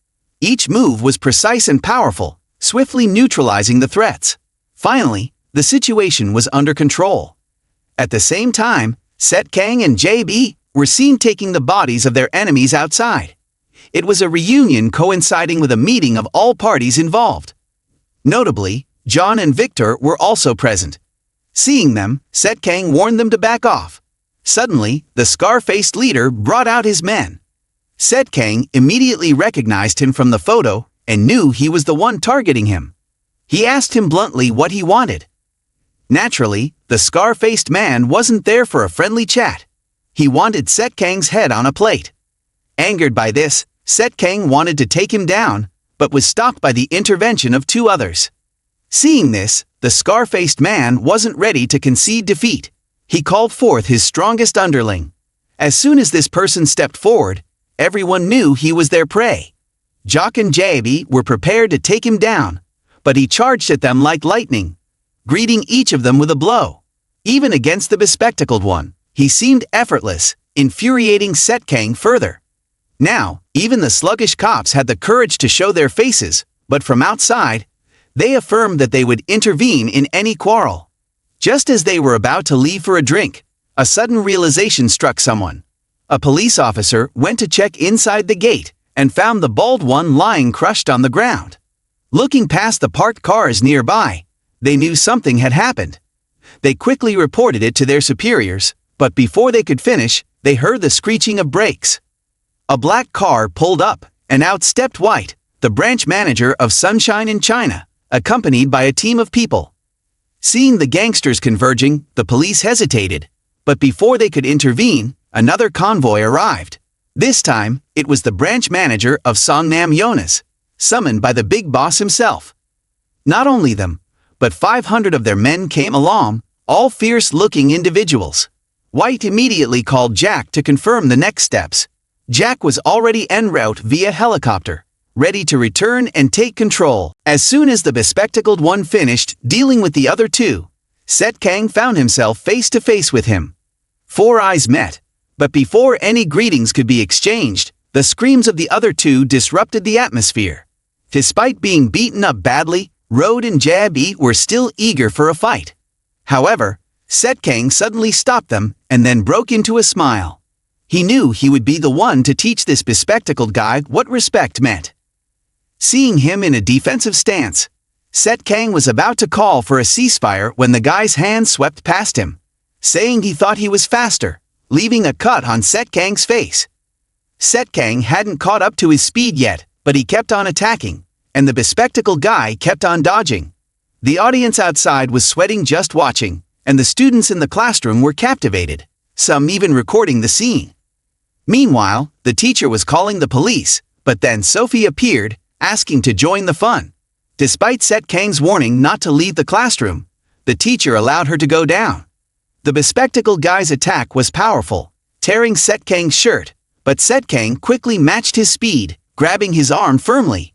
Each move was precise and powerful, swiftly neutralizing the threats. Finally, the situation was under control. At the same time, SetKang and JB were seen taking the bodies of their enemies outside. It was a reunion coinciding with a meeting of all parties involved. Notably, John and Victor were also present. Seeing them, SetKang warned them to back off. Suddenly, the scar-faced leader brought out his men. SetKang immediately recognized him from the photo and knew he was the one targeting him. He asked him bluntly what he wanted. Naturally, the scar-faced man wasn't there for a friendly chat. He wanted SetKang's head on a plate. Angered by this, SetKang wanted to take him down, but was stopped by the intervention of two others. Seeing this, the scar-faced man wasn't ready to concede defeat. He called forth his strongest underling. As soon as this person stepped forward, everyone knew he was their prey. Jock and Jabi were prepared to take him down, but he charged at them like lightning, greeting each of them with a blow. Even against the bespectacled one, he seemed effortless, infuriating SetKang further. Now, even the sluggish cops had the courage to show their faces, but from outside, they affirmed that they would intervene in any quarrel. Just as they were about to leave for a drink, a sudden realization struck someone. A police officer went to check inside the gate and found the bald one lying crushed on the ground. Looking past the parked cars nearby, they knew something had happened. They quickly reported it to their superiors, but before they could finish, they heard the screeching of brakes. A black car pulled up, and out stepped White, the branch manager of Sunshine in China, accompanied by a team of people. Seeing the gangsters converging, the police hesitated, but before they could intervene, another convoy arrived. This time, it was the branch manager of Songnam Jonas, summoned by the big boss himself. Not only them, but 500 of their men came along, all fierce-looking individuals. White immediately called Jack to confirm the next steps. Jack was already en route via helicopter, ready to return and take control. As soon as the bespectacled one finished dealing with the other two, SetKang found himself face to face with him. Four eyes met, but before any greetings could be exchanged, the screams of the other two disrupted the atmosphere. Despite being beaten up badly, Road and Jabi were still eager for a fight. However, SetKang suddenly stopped them and then broke into a smile. He knew he would be the one to teach this bespectacled guy what respect meant. Seeing him in a defensive stance, SetKang was about to call for a ceasefire when the guy's hand swept past him, saying he thought he was faster, leaving a cut on SetKang's face. SetKang hadn't caught up to his speed yet, but he kept on attacking, and the bespectacled guy kept on dodging. The audience outside was sweating just watching, and the students in the classroom were captivated, some even recording the scene. Meanwhile, the teacher was calling the police, but then Sophie appeared, asking to join the fun. Despite SetKang's warning not to leave the classroom, the teacher allowed her to go down. The bespectacled guy's attack was powerful, tearing SetKang's shirt, but SetKang quickly matched his speed, grabbing his arm firmly.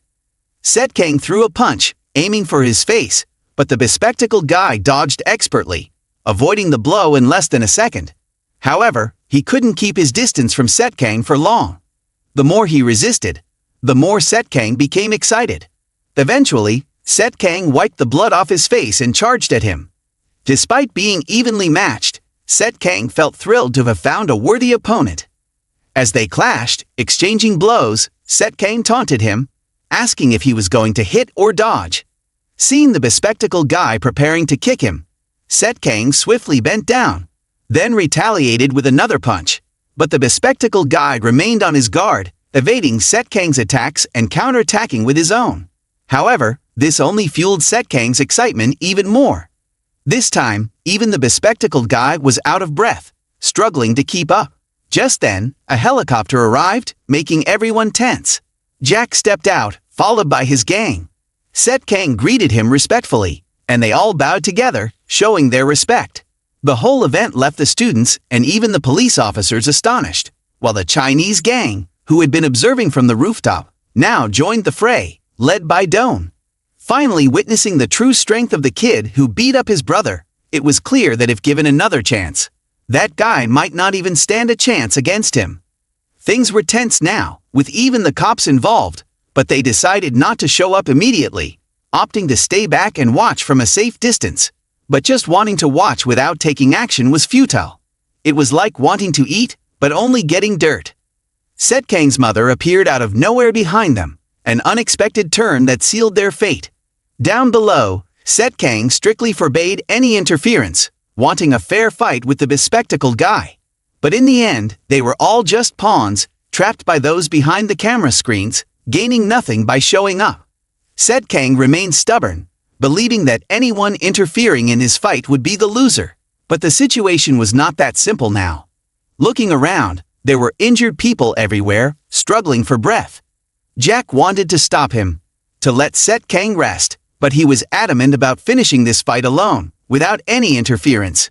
SetKang threw a punch, aiming for his face, but the bespectacled guy dodged expertly, avoiding the blow in less than a second. However, he couldn't keep his distance from SetKang for long. The more he resisted, the more SetKang became excited. Eventually, SetKang wiped the blood off his face and charged at him. Despite being evenly matched, SetKang felt thrilled to have found a worthy opponent. As they clashed, exchanging blows, SetKang taunted him, asking if he was going to hit or dodge. Seeing the bespectacled guy preparing to kick him, SetKang swiftly bent down, then retaliated with another punch, but the bespectacled guy remained on his guard, evading SetKang's attacks and counterattacking with his own. However, this only fueled SetKang's excitement even more. This time, even the bespectacled guy was out of breath, struggling to keep up. Just then, a helicopter arrived, making everyone tense. Jack stepped out, followed by his gang. SetKang greeted him respectfully, and they all bowed together, showing their respect. The whole event left the students and even the police officers astonished, while the Chinese gang, who had been observing from the rooftop, now joined the fray, led by Don. Finally witnessing the true strength of the kid who beat up his brother, it was clear that if given another chance, that guy might not even stand a chance against him. Things were tense now, with even the cops involved, but they decided not to show up immediately, opting to stay back and watch from a safe distance. But just wanting to watch without taking action was futile. It was like wanting to eat, but only getting dirt. SetKang's mother appeared out of nowhere behind them, an unexpected turn that sealed their fate. Down below, SetKang strictly forbade any interference, wanting a fair fight with the bespectacled guy. But in the end, they were all just pawns, trapped by those behind the camera screens, gaining nothing by showing up. SetKang remained stubborn, believing that anyone interfering in his fight would be the loser. But the situation was not that simple now. Looking around, there were injured people everywhere, struggling for breath. Jack wanted to stop him, to let SetKang rest, but he was adamant about finishing this fight alone, without any interference.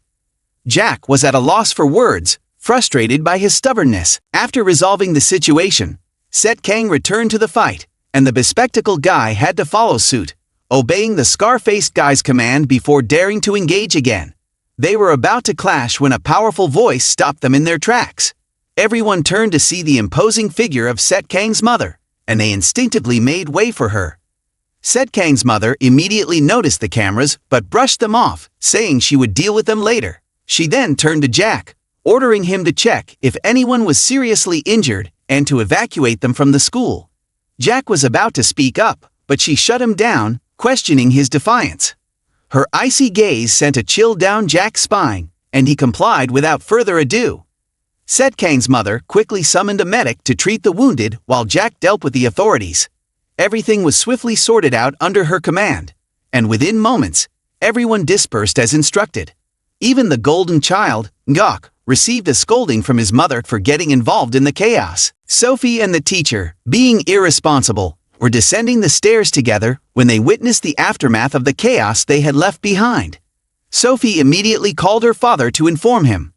Jack was at a loss for words, frustrated by his stubbornness. After resolving the situation, SetKang returned to the fight, and the bespectacled guy had to follow suit, obeying the scar-faced guy's command before daring to engage again. They were about to clash when a powerful voice stopped them in their tracks. Everyone turned to see the imposing figure of SetKang's mother, and they instinctively made way for her. SetKang's mother immediately noticed the cameras but brushed them off, saying she would deal with them later. She then turned to Jack, ordering him to check if anyone was seriously injured and to evacuate them from the school. Jack was about to speak up, but she shut him down, questioning his defiance. Her icy gaze sent a chill down Jack's spine, and he complied without further ado. SetKang's mother quickly summoned a medic to treat the wounded while Jack dealt with the authorities. Everything was swiftly sorted out under her command, and within moments, everyone dispersed as instructed. Even the golden child, Ngok, received a scolding from his mother for getting involved in the chaos. Sophie and the teacher, being irresponsible, were descending the stairs together when they witnessed the aftermath of the chaos they had left behind. Sophie immediately called her father to inform him.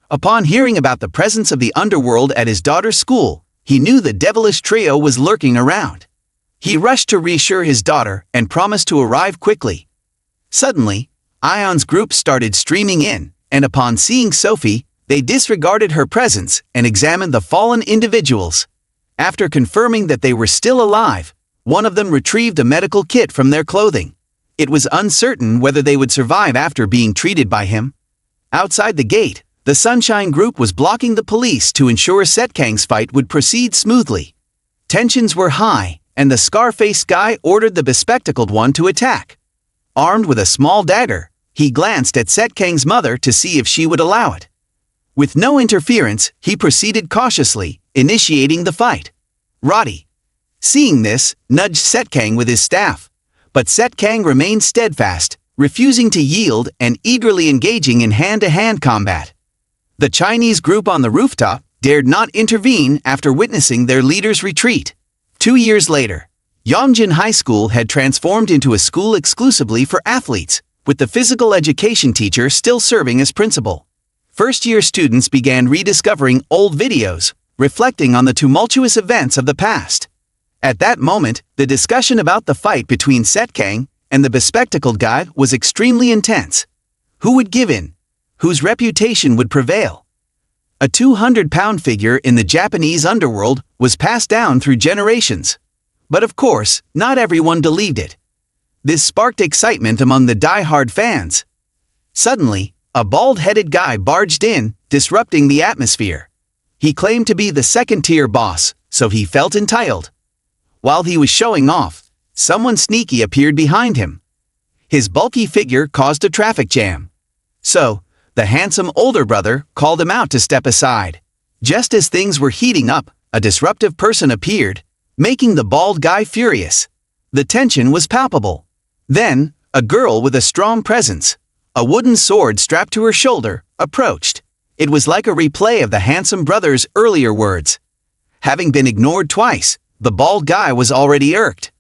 Upon hearing about the presence of the Underworld at his daughter's school, he knew the devilish trio was lurking around. He rushed to reassure his daughter and promised to arrive quickly. Suddenly, Ion's group started streaming in, and upon seeing Sophie, they disregarded her presence and examined the fallen individuals. After confirming that they were still alive, one of them retrieved a medical kit from their clothing. It was uncertain whether they would survive after being treated by him. Outside the gate, the Sunshine Group was blocking the police to ensure SetKang's fight would proceed smoothly. Tensions were high, and the scar-faced guy ordered the bespectacled one to attack. Armed with a small dagger, he glanced at SetKang's mother to see if she would allow it. With no interference, he proceeded cautiously, initiating the fight. Roddy, seeing this, nudged SetKang with his staff, but SetKang remained steadfast, refusing to yield and eagerly engaging in hand-to-hand combat. The Chinese group on the rooftop dared not intervene after witnessing their leader's retreat. 2 years later, Yongjin High School had transformed into a school exclusively for athletes, with the physical education teacher still serving as principal. First-year students began rediscovering old videos, reflecting on the tumultuous events of the past. At that moment, the discussion about the fight between SetKang and the bespectacled guy was extremely intense. Who would give in? Whose reputation would prevail? A 200-pound figure in the Japanese underworld was passed down through generations. But of course, not everyone believed it. This sparked excitement among the die-hard fans. Suddenly, a bald-headed guy barged in, disrupting the atmosphere. He claimed to be the second-tier boss, so he felt entitled. While he was showing off, someone sneaky appeared behind him. His bulky figure caused a traffic jam. So, the handsome older brother called him out to step aside. Just as things were heating up, a disruptive person appeared, making the bald guy furious. The tension was palpable. Then, a girl with a strong presence, a wooden sword strapped to her shoulder, approached. It was like a replay of the handsome brother's earlier words. Having been ignored twice, the bald guy was already irked.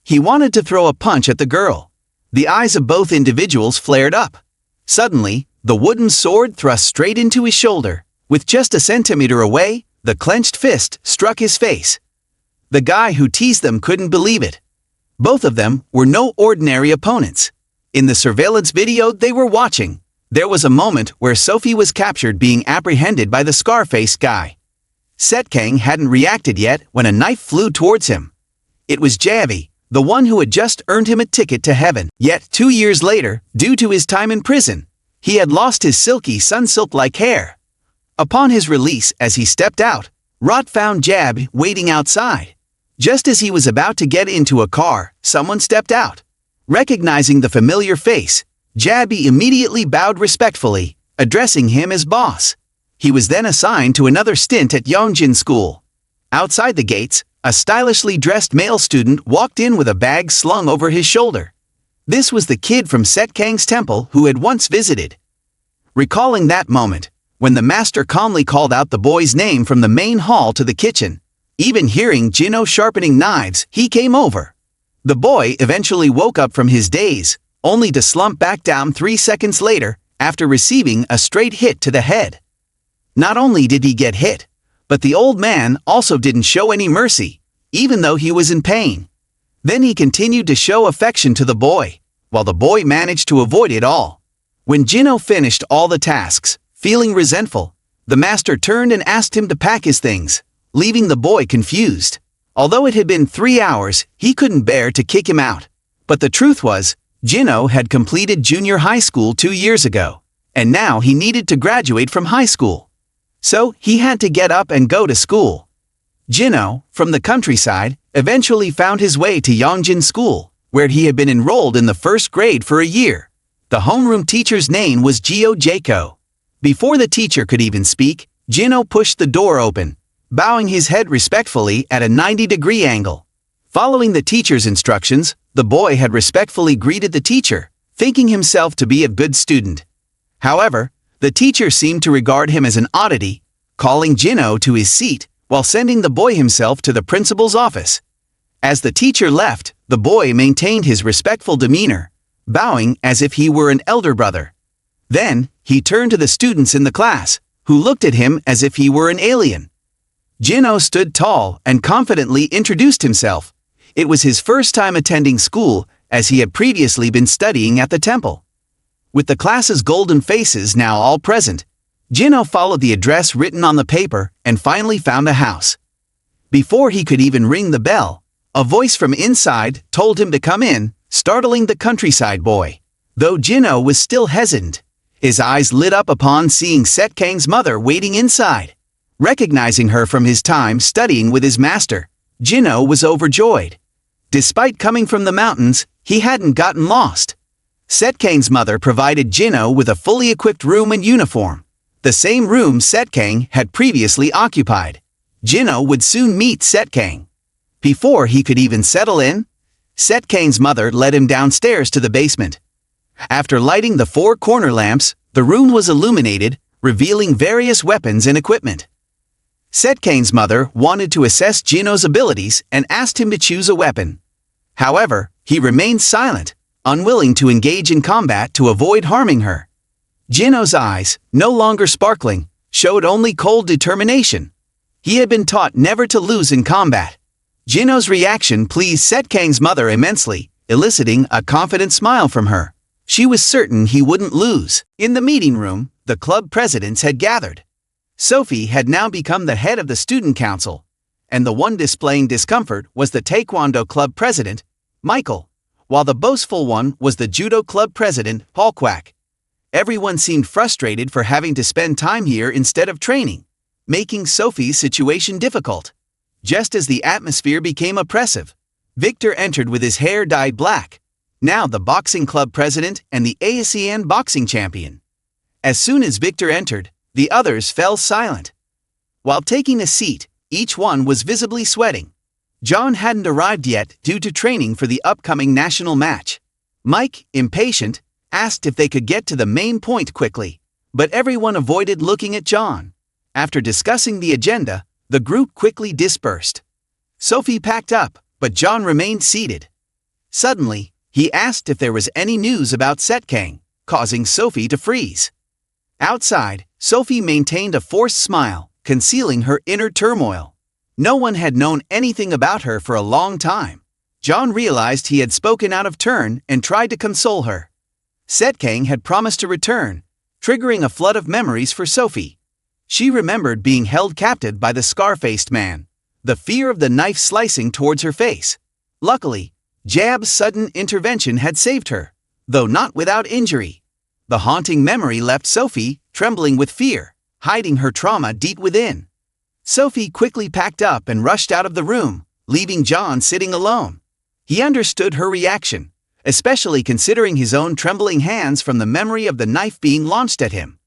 He wanted to throw a punch at the girl. The eyes of both individuals flared up. Suddenly, the wooden sword thrust straight into his shoulder. With just a centimeter away, the clenched fist struck his face. The guy who teased them couldn't believe it. Both of them were no ordinary opponents. In the surveillance video they were watching, there was a moment where Sophie was captured being apprehended by the scar-faced guy. SetKang hadn't reacted yet when a knife flew towards him. It was Javi, the one who had just earned him a ticket to heaven. Yet 2 years later, due to his time in prison, he had lost his silky sunsilk-like hair. Upon his release as he stepped out, Rot found Jab waiting outside. Just as he was about to get into a car, someone stepped out. Recognizing the familiar face, Jabby immediately bowed respectfully, addressing him as boss. He was then assigned to another stint at Yongjin School. Outside the gates, a stylishly dressed male student walked in with a bag slung over his shoulder. This was the kid from SetKang's temple who had once visited. Recalling that moment, when the master calmly called out the boy's name from the main hall to the kitchen, even hearing Jino sharpening knives, he came over. The boy eventually woke up from his daze, only to slump back down 3 seconds later after receiving a straight hit to the head. Not only did he get hit, but the old man also didn't show any mercy, even though he was in pain. Then he continued to show affection to the boy, while the boy managed to avoid it all. When Jino finished all the tasks, feeling resentful, the master turned and asked him to pack his things, leaving the boy confused. Although it had been 3 hours, he couldn't bear to kick him out. But the truth was, Jino had completed junior high school 2 years ago, and now he needed to graduate from high school. So he had to get up and go to school. Jino, from the countryside, eventually found his way to Yongjin School, where he had been enrolled in the first grade for a year. The homeroom teacher's name was Gio Jaco. Before the teacher could even speak, Jino pushed the door open, bowing his head respectfully at a 90-degree angle. Following the teacher's instructions, the boy had respectfully greeted the teacher, thinking himself to be a good student. However, the teacher seemed to regard him as an oddity, calling Jino to his seat while sending the boy himself to the principal's office. As the teacher left, the boy maintained his respectful demeanor, bowing as if he were an elder brother. Then, he turned to the students in the class, who looked at him as if he were an alien. Jino stood tall and confidently introduced himself. It was his first time attending school, as he had previously been studying at the temple. With the class's golden faces now all present, Jino followed the address written on the paper and finally found a house. Before he could even ring the bell, a voice from inside told him to come in, startling the countryside boy. Though Jino was still hesitant, his eyes lit up upon seeing SetKang's mother waiting inside. Recognizing her from his time studying with his master, Jino was overjoyed. Despite coming from the mountains, he hadn't gotten lost. SetKang's mother provided Jino with a fully equipped room and uniform, the same room SetKang had previously occupied. Jino would soon meet SetKang. Before he could even settle in, SetKang's mother led him downstairs to the basement. After lighting the 4 corner lamps, the room was illuminated, revealing various weapons and equipment. SetKang's mother wanted to assess Jino's abilities and asked him to choose a weapon. However, he remained silent, unwilling to engage in combat to avoid harming her. Jino's eyes, no longer sparkling, showed only cold determination. He had been taught never to lose in combat. Jino's reaction pleased SetKang's mother immensely, eliciting a confident smile from her. She was certain he wouldn't lose. In the meeting room, the club presidents had gathered. Sophie had now become the head of the student council, and the one displaying discomfort was the Taekwondo club president, Michael, while the boastful one was the judo club president, Paul Quack. Everyone seemed frustrated for having to spend time here instead of training, making Sophie's situation difficult. Just as the atmosphere became oppressive, Victor entered with his hair dyed black, now the boxing club president and the ASEAN boxing champion. As soon as Victor entered, the others fell silent. While taking a seat, each one was visibly sweating. John hadn't arrived yet due to training for the upcoming national match. Mike, impatient, asked if they could get to the main point quickly, but everyone avoided looking at John. After discussing the agenda, the group quickly dispersed. Sophie packed up, but John remained seated. Suddenly, he asked if there was any news about SetKang, causing Sophie to freeze. Outside, Sophie maintained a forced smile, concealing her inner turmoil. No one had known anything about her for a long time. John realized he had spoken out of turn and tried to console her. SetKang had promised to return, triggering a flood of memories for Sophie. She remembered being held captive by the scar-faced man, the fear of the knife slicing towards her face. Luckily, Jab's sudden intervention had saved her, though not without injury. The haunting memory left Sophie trembling with fear, hiding her trauma deep within. Sophie quickly packed up and rushed out of the room, leaving John sitting alone. He understood her reaction, especially considering his own trembling hands from the memory of the knife being launched at him.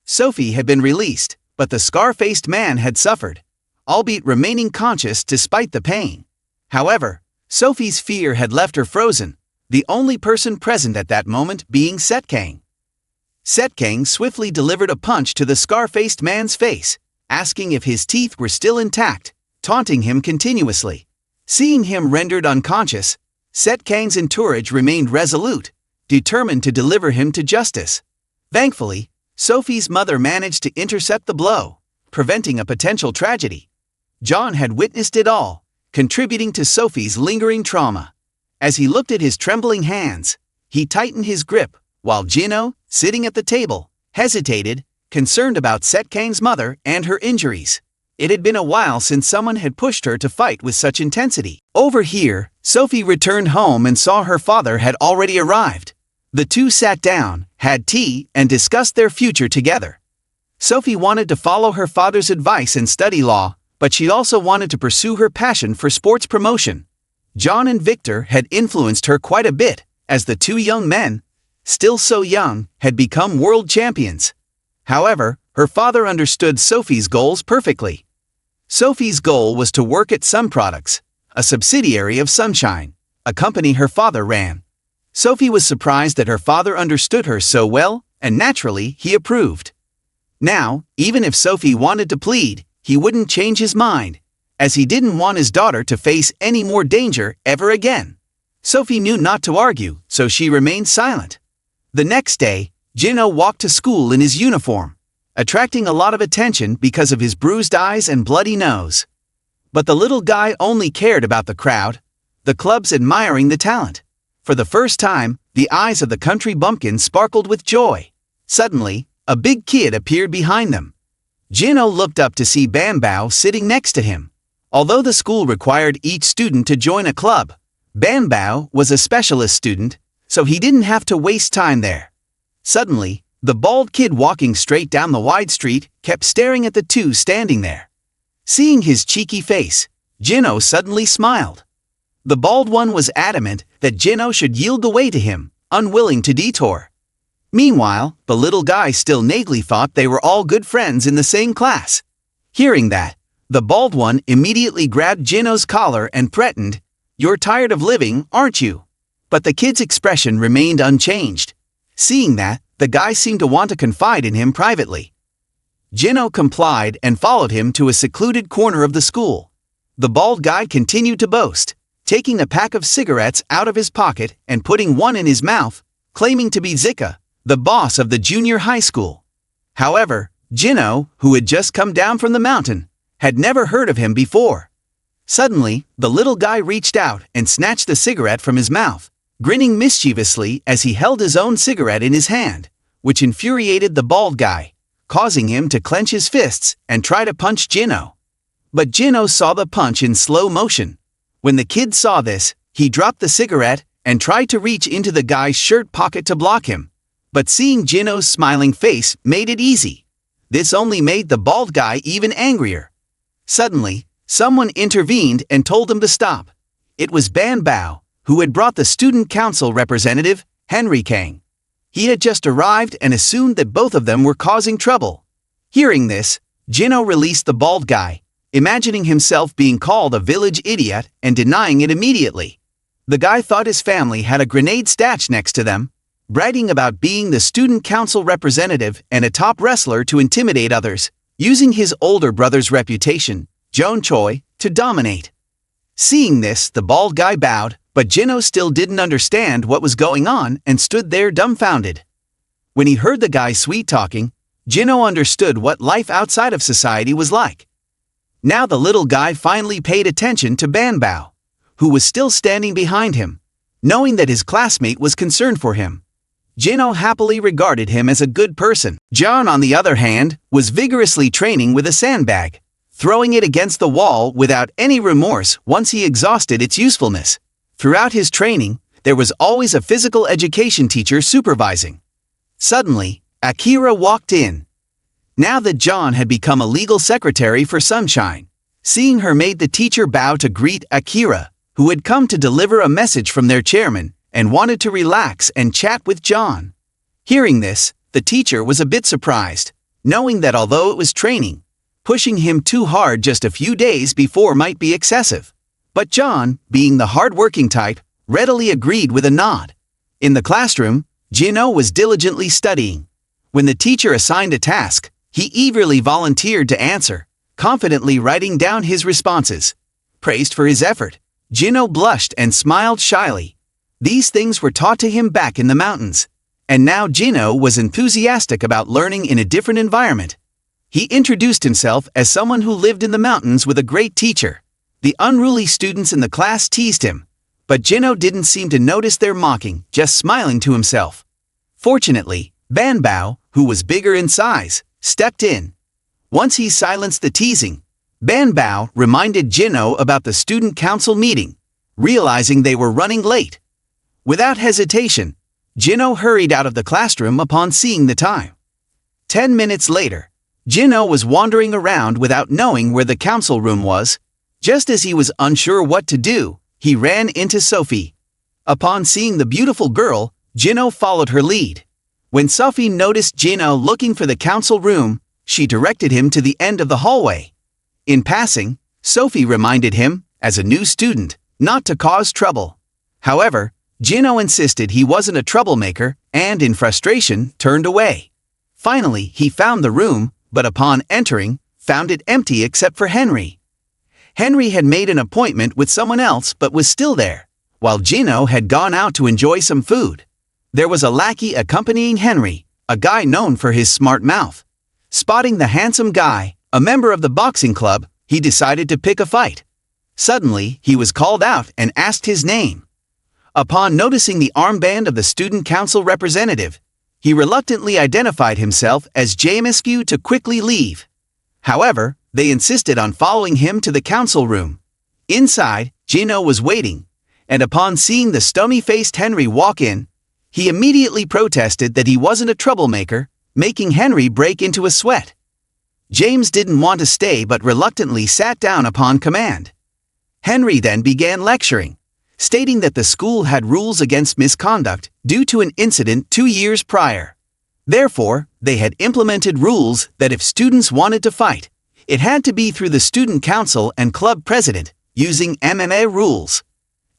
Sophie had been released, but the scar-faced man had suffered, albeit remaining conscious despite the pain. However, Sophie's fear had left her frozen, the only person present at that moment being SetKang. SetKang swiftly delivered a punch to the scar-faced man's face, asking if his teeth were still intact, taunting him continuously. Seeing him rendered unconscious, SetKang's entourage remained resolute, determined to deliver him to justice. Thankfully, Sophie's mother managed to intercept the blow, preventing a potential tragedy. John had witnessed it all, contributing to Sophie's lingering trauma. As he looked at his trembling hands, he tightened his grip, while Jino, sitting at the table, hesitated, concerned about SetKang's mother and her injuries. It had been a while since someone had pushed her to fight with such intensity. Over here, Sophie returned home and saw her father had already arrived. The two sat down, had tea, and discussed their future together. Sophie wanted to follow her father's advice and study law, but she also wanted to pursue her passion for sports promotion. John and Victor had influenced her quite a bit, as the two young men, still so young, had become world champions. However, her father understood Sophie's goals perfectly. Sophie's goal was to work at Sun Products, a subsidiary of Sunshine, a company her father ran. Sophie was surprised that her father understood her so well, and naturally, he approved. Now, even if Sophie wanted to plead, he wouldn't change his mind, as he didn't want his daughter to face any more danger ever again. Sophie knew not to argue, so she remained silent. The next day, Jino walked to school in his uniform, attracting a lot of attention because of his bruised eyes and bloody nose. But the little guy only cared about the crowd, the clubs admiring the talent. For the first time, the eyes of the country bumpkin sparkled with joy. Suddenly, a big kid appeared behind them. Jino looked up to see Banbao sitting next to him. Although the school required each student to join a club, Banbao was a specialist student, so he didn't have to waste time there. Suddenly, the bald kid walking straight down the wide street kept staring at the two standing there. Seeing his cheeky face, Jino suddenly smiled. The bald one was adamant that Jino should yield the way to him, unwilling to detour. Meanwhile, the little guy still naively thought they were all good friends in the same class. Hearing that, the bald one immediately grabbed Jino's collar and threatened, "You're tired of living, aren't you?" But the kid's expression remained unchanged. Seeing that, the guy seemed to want to confide in him privately. Jino complied and followed him to a secluded corner of the school. The bald guy continued to boast, taking a pack of cigarettes out of his pocket and putting one in his mouth, claiming to be Zika, the boss of the junior high school. However, Jino, who had just come down from the mountain, had never heard of him before. Suddenly, the little guy reached out and snatched the cigarette from his mouth, grinning mischievously as he held his own cigarette in his hand, which infuriated the bald guy, causing him to clench his fists and try to punch Jino. But Jino saw the punch in slow motion. When the kid saw this, he dropped the cigarette and tried to reach into the guy's shirt pocket to block him. But seeing Jino's smiling face made it easy. This only made the bald guy even angrier. Suddenly, someone intervened and told him to stop. It was Banbao, who had brought the student council representative, Henry Kang. He had just arrived and assumed that both of them were causing trouble. Hearing this, Jino released the bald guy, imagining himself being called a village idiot and denying it immediately. The guy thought his family had a grenade stashed next to them, bragging about being the student council representative and a top wrestler to intimidate others, using his older brother's reputation, Joan Choi, to dominate. Seeing this, the bald guy bowed, but Jino still didn't understand what was going on and stood there dumbfounded. When he heard the guy sweet-talking, Jino understood what life outside of society was like. Now the little guy finally paid attention to Banbao, who was still standing behind him, knowing that his classmate was concerned for him. Jino happily regarded him as a good person. John, on the other hand, was vigorously training with a sandbag, throwing it against the wall without any remorse once he exhausted its usefulness. Throughout his training, there was always a physical education teacher supervising. Suddenly, Akira walked in. Now that John had become a legal secretary for Sunshine, seeing her made the teacher bow to greet Akira, who had come to deliver a message from their chairman and wanted to relax and chat with John. Hearing this, the teacher was a bit surprised, knowing that although it was training, pushing him too hard just a few days before might be excessive. But John, being the hard-working type, readily agreed with a nod. In the classroom, Jino was diligently studying. When the teacher assigned a task, he eagerly volunteered to answer, confidently writing down his responses. Praised for his effort, Jino blushed and smiled shyly. These things were taught to him back in the mountains. And now Jino was enthusiastic about learning in a different environment. He introduced himself as someone who lived in the mountains with a great teacher. The unruly students in the class teased him, but Jino didn't seem to notice their mocking, just smiling to himself. Fortunately, Banbao, who was bigger in size, stepped in. Once he silenced the teasing, Banbao reminded Jino about the student council meeting, realizing they were running late. Without hesitation, Jino hurried out of the classroom upon seeing the time. 10 minutes later, Jino was wandering around without knowing where the council room was. Just as he was unsure what to do, he ran into Sophie. Upon seeing the beautiful girl, Jino followed her lead. When Sophie noticed Jino looking for the council room, she directed him to the end of the hallway. In passing, Sophie reminded him, as a new student, not to cause trouble. However, Jino insisted he wasn't a troublemaker and, in frustration, turned away. Finally, he found the room, but upon entering, found it empty except for Henry. Henry had made an appointment with someone else but was still there, while Jino had gone out to enjoy some food. There was a lackey accompanying Henry, a guy known for his smart mouth. Spotting the handsome guy, a member of the boxing club, he decided to pick a fight. Suddenly, he was called out and asked his name. Upon noticing the armband of the student council representative, he reluctantly identified himself as Jamescu to quickly leave. However, they insisted on following him to the council room. Inside, Jino was waiting, and upon seeing the stony-faced Henry walk in, he immediately protested that he wasn't a troublemaker, making Henry break into a sweat. James didn't want to stay but reluctantly sat down upon command. Henry then began lecturing, stating that the school had rules against misconduct due to an incident 2 years prior. Therefore, they had implemented rules that if students wanted to fight, it had to be through the student council and club president, using MMA rules.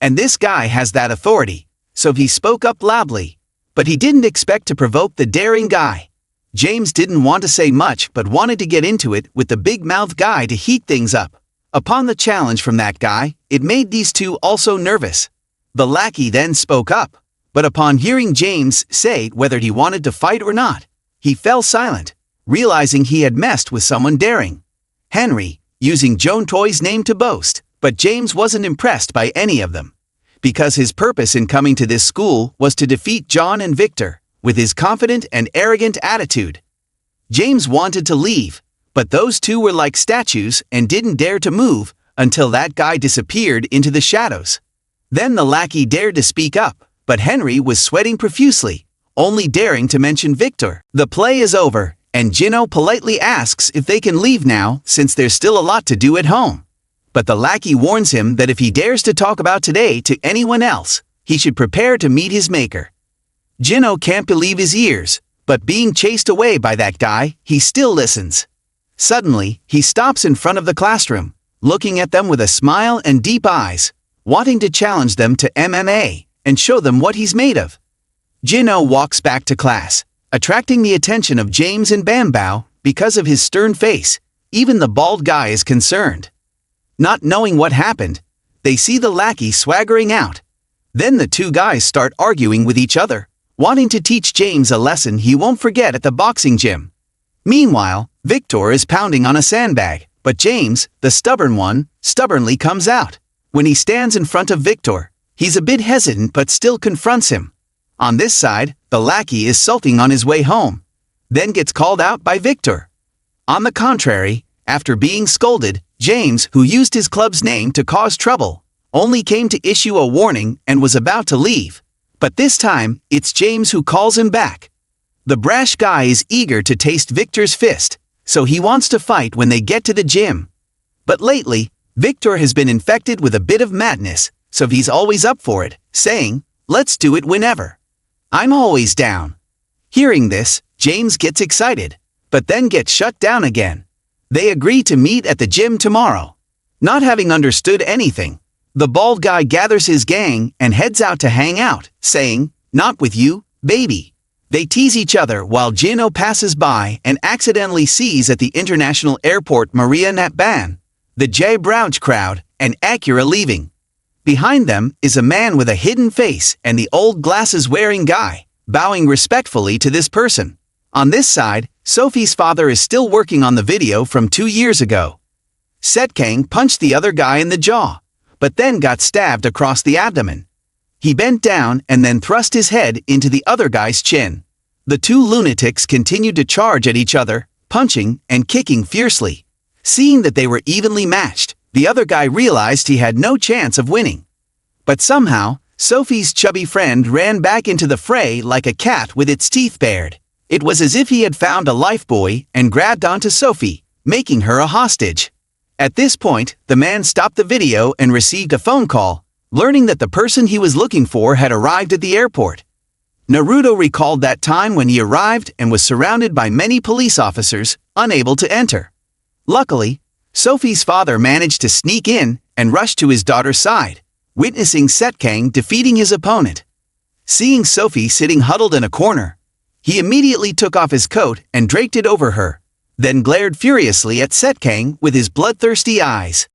And this guy has that authority, so he spoke up loudly. But he didn't expect to provoke the daring guy. James didn't want to say much but wanted to get into it with the big-mouthed guy to heat things up. Upon the challenge from that guy, it made these two also nervous. The lackey then spoke up, but upon hearing James say whether he wanted to fight or not, he fell silent, realizing he had messed with someone daring. Henry, using Joan Toy's name to boast, but James wasn't impressed by any of them, because his purpose in coming to this school was to defeat John and Victor, with his confident and arrogant attitude. James wanted to leave, but those two were like statues and didn't dare to move until that guy disappeared into the shadows. Then the lackey dared to speak up, but Henry was sweating profusely, only daring to mention Victor. The play is over, and Jino politely asks if they can leave now since there's still a lot to do at home. But the lackey warns him that if he dares to talk about today to anyone else, he should prepare to meet his maker. Jino can't believe his ears, but being chased away by that guy, he still listens. Suddenly, he stops in front of the classroom, looking at them with a smile and deep eyes, wanting to challenge them to MMA and show them what he's made of. Jino walks back to class, attracting the attention of James and Banbao because of his stern face. Even the bald guy is concerned. Not knowing what happened, they see the lackey swaggering out. Then the two guys start arguing with each other, wanting to teach James a lesson he won't forget at the boxing gym. Meanwhile, Victor is pounding on a sandbag, but James, the stubborn one, stubbornly comes out. When he stands in front of Victor, he's a bit hesitant but still confronts him. On this side, the lackey is sulking on his way home, then gets called out by Victor. On the contrary, after being scolded, James, who used his club's name to cause trouble, only came to issue a warning and was about to leave. But this time, it's James who calls him back. The brash guy is eager to taste Victor's fist, so he wants to fight when they get to the gym. But lately, Victor has been infected with a bit of madness, so he's always up for it, saying, "Let's do it whenever. I'm always down." Hearing this, James gets excited, but then gets shut down again. They agree to meet at the gym tomorrow. Not having understood anything, the bald guy gathers his gang and heads out to hang out, saying, "Not with you, baby." They tease each other while Jino passes by and accidentally sees at the international airport Maria Natban, the J. Brouch crowd, and Acura leaving. Behind them is a man with a hidden face and the old glasses-wearing guy, bowing respectfully to this person. On this side, Sophie's father is still working on the video from 2 years ago. SetKang punched the other guy in the jaw, but then got stabbed across the abdomen. He bent down and then thrust his head into the other guy's chin. The two lunatics continued to charge at each other, punching and kicking fiercely. Seeing that they were evenly matched, the other guy realized he had no chance of winning. But somehow, Sophie's chubby friend ran back into the fray like a cat with its teeth bared. It was as if he had found a lifebuoy and grabbed onto Sophie, making her a hostage. At this point, the man stopped the video and received a phone call, learning that the person he was looking for had arrived at the airport. Naruto recalled that time when he arrived and was surrounded by many police officers, unable to enter. Luckily, Sophie's father managed to sneak in and rush to his daughter's side, witnessing SetKang defeating his opponent. Seeing Sophie sitting huddled in a corner, he immediately took off his coat and draped it over her, then glared furiously at SetKang with his bloodthirsty eyes.